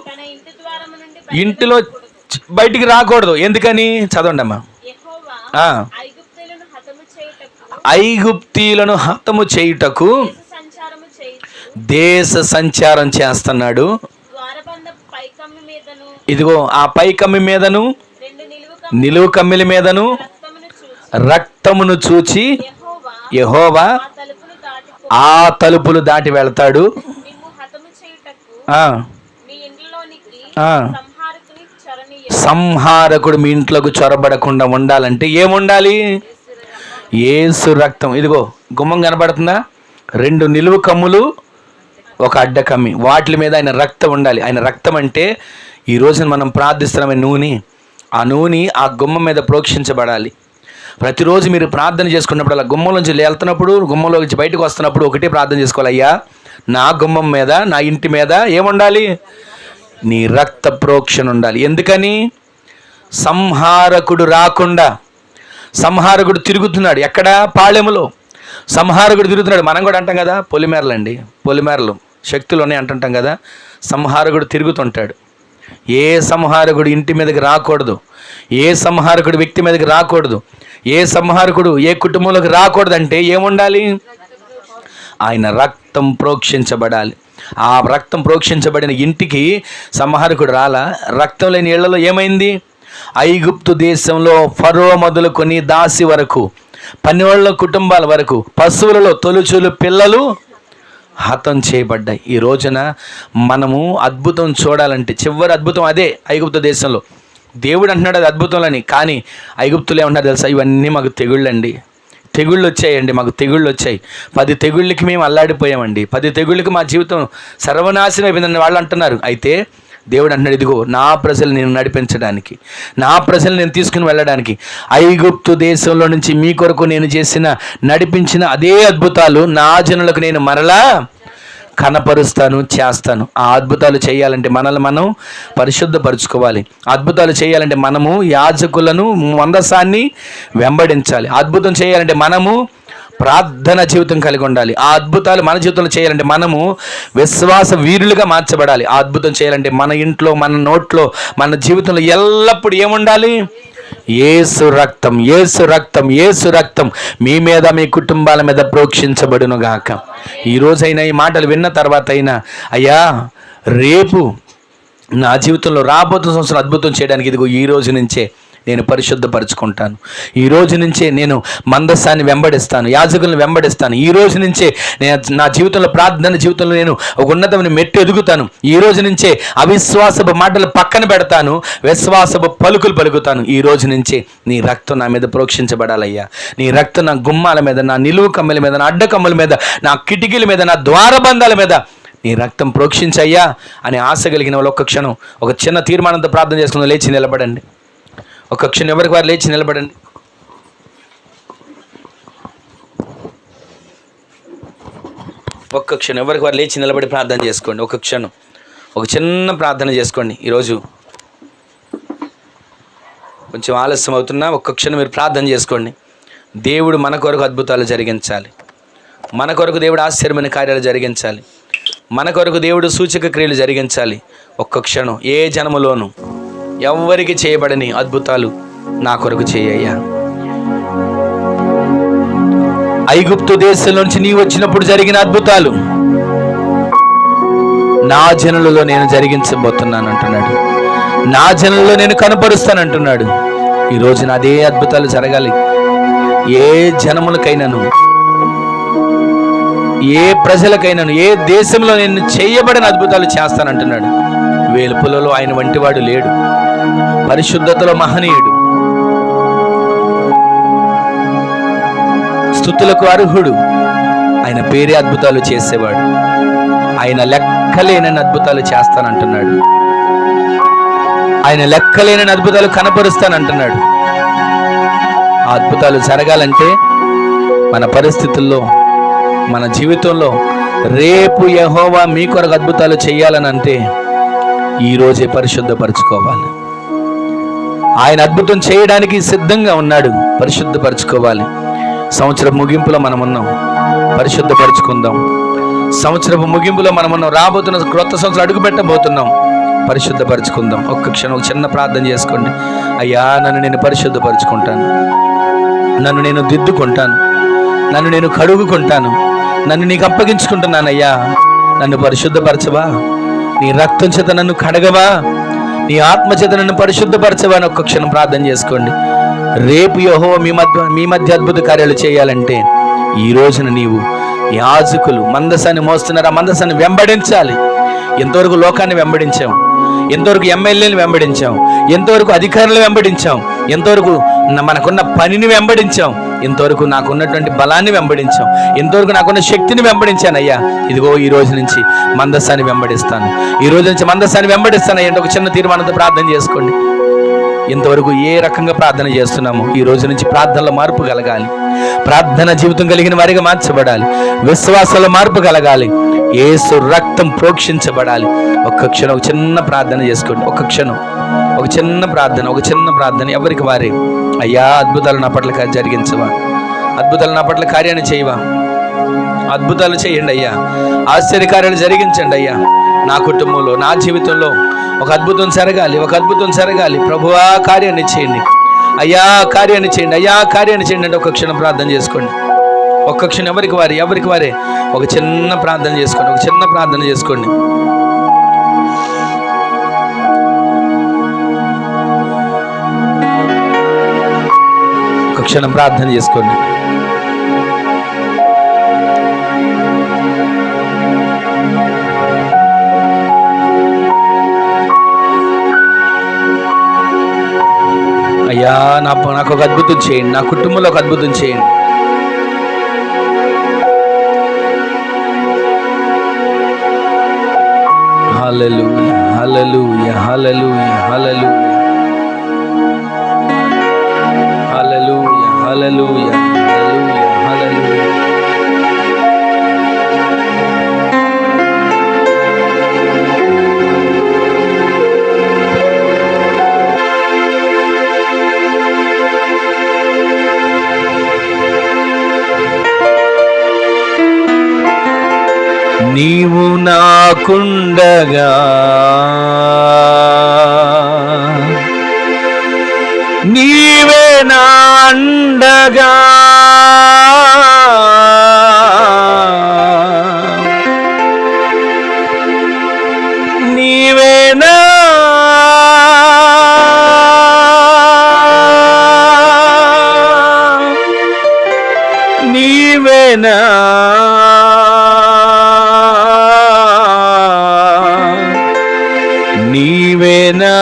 ఇంటిలో బయటికి రాకూడదు. ఎందుకని? చదవండి అమ్మా. ఐగుప్తీలను హతము చేయుటకు దేశ సంచారం చేస్తున్నాడు. ఇదిగో ఆ పై కమ్మి మీదను నిలువు కమ్మిల మీదను రక్తమును చూచి యెహోవా ఆ తలుపులు దాటి వెళ్తాడు. సంహారకుడు మీ ఇంట్లోకి చొరబడకుండా ఉండాలంటే ఏముండాలి? యేసు రక్తం. ఇదిగో గుమ్మం కనబడుతుందా? 2 నిలువు కమ్ములు, ఒక అడ్డ కమ్మి, వాటి మీద ఆయన రక్తం ఉండాలి. ఆయన రక్తం అంటే ఈ రోజున మనం ప్రార్థిస్తున్నామే నూనె, ఆ నూనె ఆ గుమ్మం మీద ప్రోక్షించబడాలి. ప్రతిరోజు మీరు ప్రార్థన చేసుకున్నప్పుడు, అలా గుమ్మంలోంచి వెళ్తున్నప్పుడు, గుమ్మంలోంచి బయటకు వస్తున్నప్పుడు ఒకటే ప్రార్థన చేసుకోవాలి. అయ్యా, నా గుమ్మం మీద, నా ఇంటి మీద ఏముండాలి? నీ రక్త ప్రోక్షణ ఉండాలి. ఎందుకని? సంహారకుడు రాకుండా. సంహారకుడు తిరుగుతున్నాడు. ఎక్కడ? పాళెములో సంహారకుడు తిరుగుతున్నాడు. మనం కూడా అంటాం కదా, పొలిమేరలండి, పొలిమేరలు శక్తులు ఉన్నాయి అంటుంటాం కదా. సంహారకుడు తిరుగుతుంటాడు. ఏ సంహారకుడు ఇంటి మీదకి రాకూడదు, ఏ సంహారకుడు వ్యక్తి మీదకి రాకూడదు, ఏ సంహారకుడు ఏ కుటుంబంలోకి రాకూడదంటే ఏముండాలి? ఆయన రక్తం ప్రోక్షించబడాలి. ఆ రక్తం ప్రోక్షించబడిన ఇంటికి సంహారకుడు రాలా. రక్తం లేని ఇళ్లలో ఏమైంది? ఐగుప్తు దేశంలో ఫరో మొదలుకొని దాసి వరకు, పనివాళ్ళ కుటుంబాల వరకు, పశువులలో తొలుచులు పిల్లలు హతం చేయబడ్డాయి. ఈ రోజున మనము అద్భుతం చూడాలంటే చివరి అద్భుతం అదే. ఐగుప్తు దేశంలో దేవుడు అంటున్నాడు అది అద్భుతంలని, కానీ ఐగుప్తులు ఏమన్నారు తెలుసా? ఇవన్నీ మాకు తెగుళ్ళండి, తెగుళ్ళు వచ్చాయండి, మాకు తెగుళ్ళు వచ్చాయి, 10 తెగుళ్ళకి మేము అల్లాడిపోయామండి, 10 తెగుళ్ళకి మా జీవితం సర్వనాశనం అయిపోయిందని వాళ్ళు అంటున్నారు. అయితే దేవుడు అంటున్నాడు, ఇదిగో నా ప్రజలు నేను నడిపించడానికి, నా ప్రజలు నేను తీసుకుని వెళ్ళడానికి ఐగుప్తు దేశంలో నుంచి మీ కొరకు నేను నడిపించిన అదే అద్భుతాలు నా జనులకు నేను మరలా కనపరుస్తాను, చేస్తాను. ఆ అద్భుతాలు చేయాలంటే మనల్ని మనం పరిశుద్ధపరచుకోవాలి. అద్భుతాలు చేయాలంటే మనము యాజకులను మందసాన్ని వెంబడించాలి. అద్భుతం చేయాలంటే మనము ప్రార్థన జీవితం కలిగి ఉండాలి. ఆ అద్భుతాలు మన జీవితంలో చేయాలంటే మనము విశ్వాస వీరులుగా మార్చబడాలి. ఆ అద్భుతం చేయాలంటే మన ఇంట్లో, మన నోట్లో, మన జీవితంలో ఎల్లప్పుడూ ఏముండాలి? యేసు రక్తం, యేసు రక్తం, యేసు రక్తం మీ మీద, మీ కుటుంబాల మీద ప్రోక్షించబడును గాక. ఈరోజైనా ఈ మాటలు విన్న తర్వాత అయినా, అయ్యా రేపు నా జీవితంలో రాబోతున్న సంవత్సరం అద్భుతం చేయడానికి ఇదిగో ఈ రోజు నుంచే నేను పరిశుద్ధపరచుకుంటాను, ఈ రోజు నుంచే నేను మందస్సాన్ని వెంబడిస్తాను, యాజకులను వెంబడిస్తాను, ఈ రోజు నుంచే నేను నా జీవితంలో, ప్రార్థన జీవితంలో నేను ఒక ఉన్నతమైన మెట్టు ఎదుగుతాను, ఈ రోజు నుంచే అవిశ్వాసపు మాటలు పక్కన పెడతాను, విశ్వాసపు పలుకులు పలుకుతాను. ఈ రోజు నుంచే నీ రక్తం నా మీద ప్రోక్షించబడాలయ్యా. నీ రక్తం నా గుమ్మాల మీద, నా నిలువు కమ్మల మీద, నా అడ్డకమ్మల మీద, నా కిటికీల మీద, నా ద్వారబంధాల మీద నీ రక్తం ప్రోక్షించయ్యా అని ఆశ కలిగిన వాళ్ళు ఒక్క క్షణం ఒక చిన్న తీర్మానంతో ప్రార్థన చేసుకుని లేచి నిలబడండి. ఒక్క క్షణం ఎవరికి వారు లేచి నిలబడండి. ఒక్క క్షణం ఎవరికి వారు లేచి నిలబడి ప్రార్థన చేసుకోండి. ఒక్క క్షణం ఒక చిన్న ప్రార్థన చేసుకోండి. ఈరోజు కొంచెం ఆలస్యం అవుతున్నా ఒక్క క్షణం మీరు ప్రార్థన చేసుకోండి. దేవుడు మన కొరకు అద్భుతాలు జరిగించాలి, మన కొరకు దేవుడు ఆశ్చర్యమైన కార్యాలు జరిగించాలి, మన కొరకు దేవుడు సూచక క్రియలు జరిగించాలి. ఒక్క క్షణం ఏ జనములోనూ ఎవ్వరికి చేయబడని అద్భుతాలు నా కొరకు చేయయ్యా. ఐగుప్తు దేశంలోంచి నీ వచ్చినప్పుడు జరిగిన అద్భుతాలు నా జనులలో నేను జరిగించబోతున్నాను అంటున్నాడు. నా జనులలో నేను కనపరుస్తానంటున్నాడు. ఈ రోజున అదే అద్భుతాలు జరగాలి. ఏ జనములకైనాను, ఏ ప్రజలకైనాను, ఏ దేశంలో నేను చేయబడిన అద్భుతాలు చేస్తానంటున్నాడు. వేలుపులలో ఆయన వంటివాడు లేడు, పరిశుద్ధతలో మహనీయుడు, స్తుతులకు అర్హుడు. ఆయన పేరే అద్భుతాలు చేసేవాడు. ఆయన లెక్కలేనని అద్భుతాలు చేస్తానంటున్నాడు. ఆయన లెక్కలేనని అద్భుతాలు కనపరుస్తానంటున్నాడు. ఆ అద్భుతాలు జరగాలంటే మన పరిస్థితుల్లో, మన జీవితంలో రేపు యెహోవా మీ కొరకు అద్భుతాలు చేయాలని అంటే ఈరోజే పరిశుద్ధపరచుకోవాలి. ఆయన అద్భుతం చేయడానికి సిద్ధంగా ఉన్నాడు. పరిశుద్ధపరచుకోవాలి. సంవత్సరం ముగింపులో మనం ఉన్నాం, పరిశుద్ధపరచుకుందాం. సంవత్సరపు ముగింపులో మనం ఉన్నాం, రాబోతున్న క్రొత్త సంవత్సరం అడుగు పెట్టబోతున్నాం. పరిశుద్ధపరచుకుందాం. ఒక్క క్షణం ఒక చిన్న ప్రార్థన చేసుకోండి. అయ్యా నన్ను నేను పరిశుద్ధపరచుకుంటాను, నన్ను నేను దిద్దుకుంటాను, నన్ను నేను కడుగుకుంటాను, నన్ను నీకు అప్పగించుకుంటున్నాను. అయ్యా నన్ను పరిశుద్ధపరచవా, నీ రక్తం చేత నన్ను కడగవా, నీ ఆత్మ చేత నన్ను పరిశుద్ధపరచవా అని ఒక్క క్షణం ప్రార్థన చేసుకోండి. రేపు యెహోవా మీ మధ్య అద్భుత కార్యాలు చేయాలంటే ఈ రోజున నీవు యాజకులు మందసాన్ని మోస్తున్నారా, మందసాన్ని వెంబడించాలి. ఎంతవరకు లోకాన్ని వెంబడించాం, ఎంతవరకు ఎమ్మెల్యేని వెంబడించాం, ఎంతవరకు అధికారులు వెంబడించాం, ఎంతవరకు మనకున్న పనిని వెంబడించాం, ఎంతవరకు నాకున్నటువంటి బలాన్ని వెంబడించాం, ఎంతవరకు నాకున్న శక్తిని వెంబడించాను. అయ్యా ఇదిగో ఈ రోజు నుంచి మందసాన్ని వెంబడిస్తాను, ఈ రోజు నుంచి మందసాన్ని వెంబడిస్తాను అయ్యా. ఒక చిన్న తీర్మానంతో ప్రార్థన చేసుకోండి. ఇంతవరకు ఏ రకంగా ప్రార్థన చేస్తున్నామో ఈ రోజు నుంచి ప్రార్థనలో మార్పు కలగాలి, ప్రార్థన జీవితం కలిగిన వారిగా మార్చబడాలి, విశ్వాసంలో మార్పు కలగాలి, యేసు రక్తం ప్రోక్షించబడాలి. ఒక్క క్షణం ఒక చిన్న ప్రార్థన చేసుకోండి. ఒక్క క్షణం ఒక చిన్న ప్రార్థన, ఒక చిన్న ప్రార్థన ఎవరికి వారే. అయ్యా అద్భుతాలు నా పట్ల జరిగించవా, అద్భుతాలు నా పట్ల కార్యాన్ని చేయవా, అద్భుతాలు చేయండి అయ్యా, ఆశ్చర్యకార్యాలు జరిగించండి అయ్యా. నా కుటుంబంలో, నా జీవితంలో ఒక అద్భుతం జరగాలి, ఒక అద్భుతం జరగాలి. ప్రభువా కార్యాన్ని చేయండి అయ్యా, కార్యాన్ని చేయండి అయ్యా, కార్యాన్ని చేయండి అంటే ఒక క్షణం ప్రార్థన చేసుకోండి. ఒక్క క్షణం ఎవరికి వారే ఒక చిన్న ప్రార్థన చేసుకోండి, ఒక చిన్న ప్రార్థన చేసుకోండి. ఒక క్షణం ప్రార్థన చేసుకోండి. అయ్యా నాకు ఒక అద్భుతం చేయండి, నా కుటుంబంలో ఒక అద్భుతం చేయండి. హల్లెలూయా, హల్లెలూయా. హల్లెలూయా హల్లెలూయా హల్లెలూయా హల్లెలూయా హల్లెలూయా హల్లెలూయా హల్లెలూయా. నీవు నాకుండగా నీవే నా అండగా నీవే నా నీవే నా నీవేనా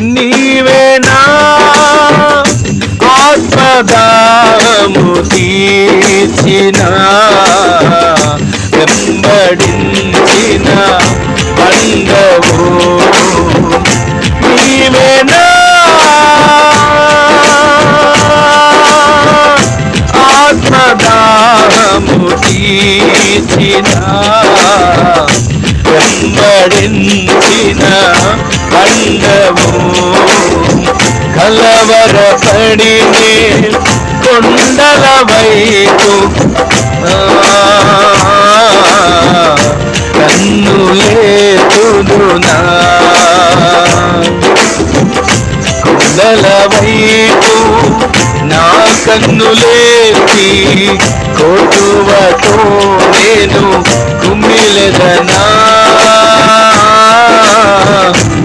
నీవేనా ఆత్మదాహము తీర్చిన వెంబడించిన బండవు నీవేనా ఆత్మదాహము తీర్చిన వెంబడించిన బండవు కలవరపడి కొండల వైపు కన్నులేతుదునా కొండల వైపు నా కన్నులేసి కోటువతో నేను కుమిలెదనా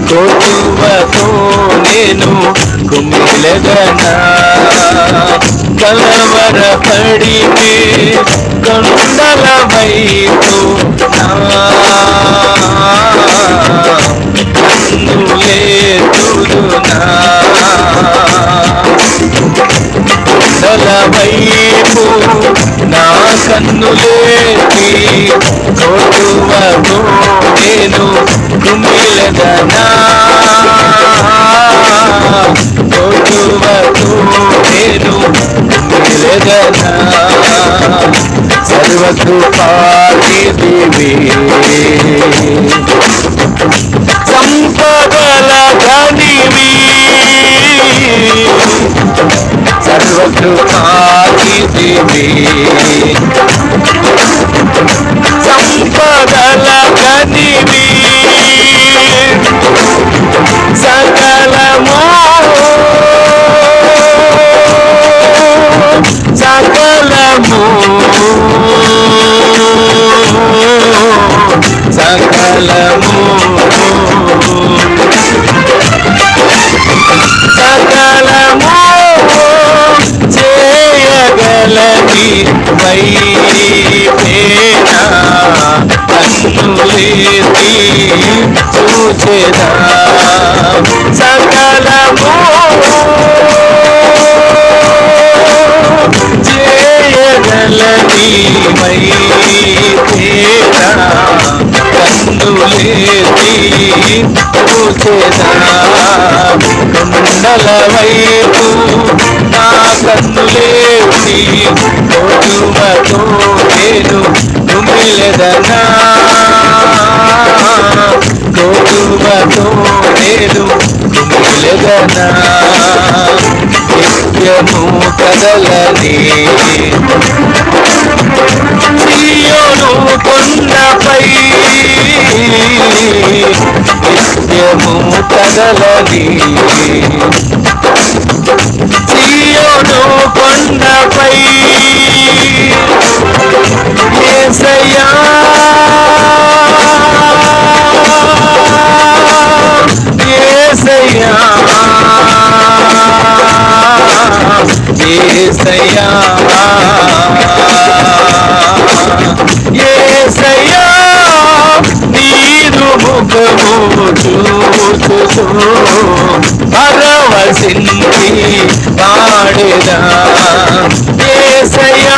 కోటువతో నేను కుమిలెదనా కలవరపడి కొండల వైపు నా కన్నులేతుదునా కొండల వైపు నా కన్నులేసి కోటువతో నేను కుమిలెదనా కోటువతో నేను కుమిలెదనా సర్వకృపానిధివి సంపదల ధనివి సర్వకృపానిధివి సంపదల ధనివి సకలము సకలము సకలము సకలము చేయగలని వైపేనా కన్నులేసి చూచెదా సకలము చేయగలని వైపేనా కన్నులేసి చూచెదా కొండల వైపు నా కన్నులేసి కోటువతో నేను కుమిలెదనా కోటువతో నేను కుమిలెదనా నిత్యము కదలని సీయోను కొండపై నిత్యము కదలని సీయోను కొండపై యేసయ్యా యేసయ్యా యేసయ్యా యేసయ్యా నీరు ముఖము చూచుచు పరవశించి పాడెదా యేసయ్యా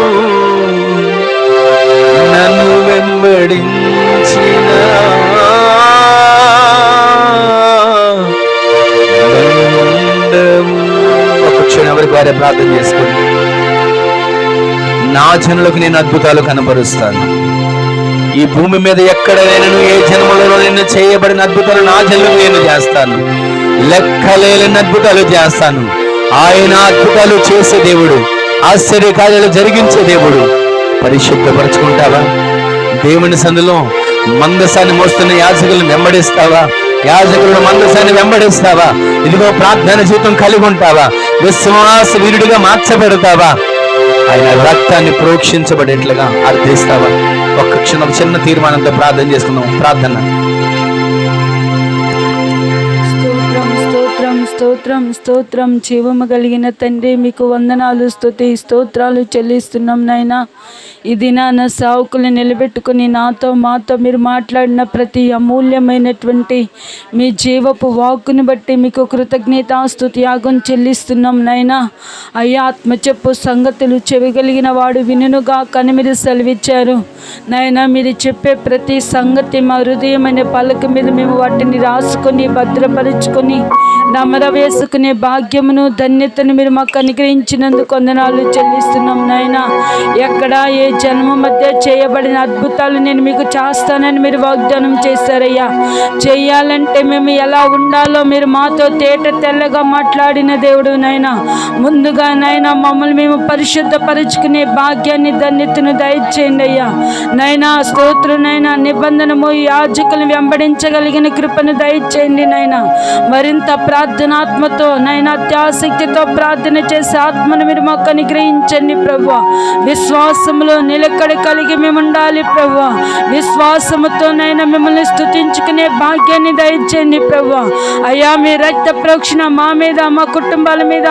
నా జనులకు నేను అద్భుతాలు కనపరుస్తాను. ఈ భూమి మీద ఎక్కడ నేను ఏ జన్మలలో నేను చేయబడిన అద్భుతాలు నా జనులకు నేను చేస్తాను. లెక్కలేని అద్భుతాలు చేస్తాను. ఆయన అద్భుతాలు చేసే దేవుడు, ఆశ్చర్య కార్యాలు జరిగించే దేవుడు. పరిశుద్ధపరచుకుంటావా? దేవుని సందులో మందసాన్ని మోస్తున్న యాజకులను వెంబడిస్తావా? యాజకులను మందసాన్ని వెంబడిస్తావా? ఇదిగో ప్రార్థన జీవితం కలిగి ఉంటావా? విశ్వాస వీరుడిగా మార్చబెడతావా? ఆయన రక్తాన్ని ప్రోక్షించబడేట్లుగా అర్థిస్తావా? ఒక్క క్షణం చిన్న తీర్మానంతో ప్రార్థన చేసుకుందాం. ప్రార్థన. స్తోత్రం స్తోత్రం జీవము కలిగిన తండ్రి, మీకు వందనాలు, స్తుతి స్తోత్రాలు చెల్లిస్తున్నాం నాయనా. ఈ దినాన సావుకులు నిలబెట్టుకుని నాతో మాతో మీరు మాట్లాడిన ప్రతి అమూల్యమైనటువంటి మీ జీవపు వాక్కుని బట్టి మీకు కృతజ్ఞతాస్తుతి యాగం చెల్లిస్తున్నాం నాయనా. అయ్యా, ఆత్మ చెప్పు సంగతులు చెవిగలిగిన వాడు వినుగా కని మీరు సెలవిచ్చారు నాయనా. మీరు చెప్పే ప్రతి సంగతి మా హృదయమైన పలక మీద మేము వాటిని రాసుకొని భద్రపరుచుకొని నమర వేసుకునే భాగ్యమును ధన్యతను మీరు మాకు అనుగ్రహించినందుకు వందనాలు చెల్లిస్తున్నాం నాయనా. ఎక్కడ ఏ జన్మ మధ్య చేయబడిన అద్భుతాలు నేను మీకు చేస్తానని మీరు వాగ్దానం చేశారయ్యా. చెయ్యాలంటే మేము ఎలా ఉండాలో మీరు మాతో తేట తెల్లగా మాట్లాడిన దేవుడు నాయనా. ముందుగా నాయనా మమ్మల్ని మేము పరిశుద్ధపరుచుకునే భాగ్యాన్ని ధన్యతను దయచేయండి అయ్యా. నైనా స్తోత్రం నైనా. నిబంధనము యాజకులను వెంబడించగలిగిన కృపను దయచేయండి నైనా. మరింత ప్రార్థనాత్మతో నైనా అత్యాసక్తితో ప్రార్థన చేసే ఆత్మను మీరు మాకు అనుగ్రహించండి ప్రభువా. విశ్వాసములో నిలకడ కలిగి మేము ఉండాలి ప్రభువా. విశ్వాసముతో నైనా మిమ్మల్ని స్తుతించుకునే భాగ్యాన్ని దయచేయండి ప్రభువా. అయ్యా, మీ రక్త ప్రోక్షణ మా మీద, మా కుటుంబాల మీద,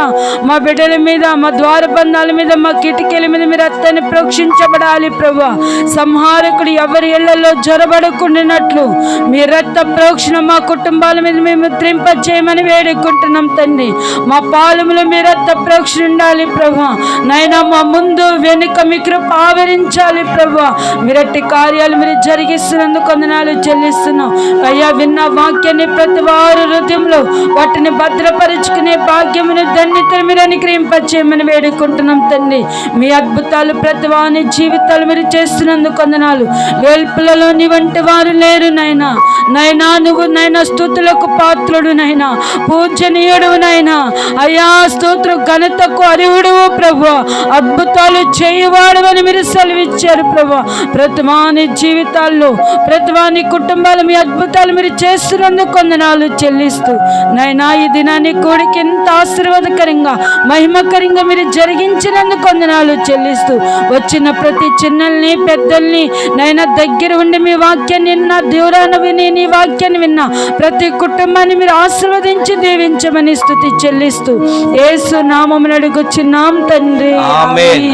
మా బిడ్డల మీద, మా ద్వారబంధాల మీద, మా కిటికీల మీద మీ రక్తాన్ని ప్రోక్షించబడాలి ప్రభువా. సంహారకుడు ఎవరి ఇళ్లలో జ్వరబడుకుంటున్నట్లు మీ రక్త ప్రోక్షణ మా కుటుంబాల మీద మేము త్రింపజేయమని వేడుకుంటున్నాం తండ్రి. మా పాలములో మీ రక్త ప్రోక్షణ ఉండాలి ప్రభువా. నైనా మా ముందు వెనుక మీ కృప ఆవరించాలి ప్రభువా. మీరట్టి కార్యాలు మీరు జరిగిస్తున్నందుకు వందనాలు చెల్లిస్తున్నాం అయ్యా. విన్న వాక్యాన్ని ప్రతి వారు హృదయంలో వాటిని భద్రపరుచుకునే భాగ్యమును ధన్యతను మీరు అనుగ్రహింపచేయమని వేడుకుంటున్నాం తండ్రి. మీ అద్భుతాలు ప్రతి వారి జీవితాలు మీరు చేస్తున్నందుకు వందనాలు. వేల్పులలో నీ వంటి వారు లేరు నైనా. నైనా నువ్వు నైనా స్తుతులకు పాత్రుడు నైనా, పూజనీయుడు నైనా. అయ్యా స్తోత్ర ఘనతకు అర్హుడు ప్రభువా. అద్భుతాలు చేయవాడు అని మీరు సెలవిచ్చారు ప్రభువా. ప్రతివాని జీవితాల్లో ప్రతివాని కుటుంబాలు మీ అద్భుతాలు మీరు చేస్తున్నందుకు వందనాలు చెల్లిస్తూ నైనా ఈ దినాన్ని కూడికి ఎంత ఆశీర్వాదకరంగా మహిమకరంగా మీరు జరిగించినందుకు వందనాలు చెల్లిస్తూ వచ్చిన ప్రతి చిన్నల్ని పెద్దల్ని నైనా దగ్గర ఉండి మీ వాక్యాన్ని విన్నా, దూరాన విని నీ వాక్యాన్ని విన్నా ప్రతి కుటుంబాన్ని మీరు ఆశీర్వదించి దీవించమని స్తుతి చెల్లిస్తూ యేసు నామమున అడుగుచున్నాం తండ్రి. ఆమేన్,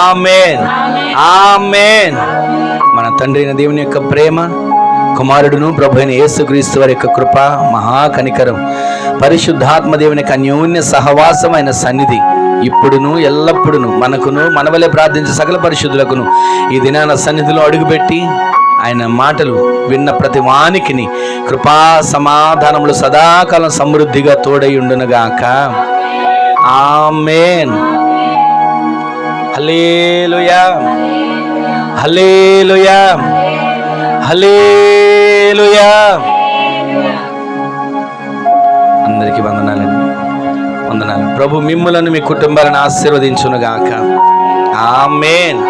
ఆమేన్, ఆమేన్. మన తండ్రి అయిన దేవుని యొక్క ప్రేమ, కుమారుడును ప్రభు అయిన యేసుక్రీస్తు వారి యొక్క కృప, మహాకనికరం, పరిశుద్ధాత్మ దేవుని యొక్క అన్యోన్య సహవాసమైన సన్నిధి ఇప్పుడును ఎల్లప్పుడును మనకును మనవలే ప్రార్థించే సకల పరిశుద్ధులకును ఈ దినాన సన్నిధిలో అడుగుపెట్టి ఆయన మాటలు విన్న ప్రతి వానికిని కృపా సమాధానములు సదాకాలం సమృద్ధిగా తోడై ఉండునుగాక. ఆమేన్. హల్లెలూయా, హల్లెలూయా, హల్లెలూయా. అందరికీ వందనాలండి, వందనాలు. ప్రభు మిమ్ములను మీ కుటుంబాలను ఆశీర్వదించునుగాక. ఆమేన్.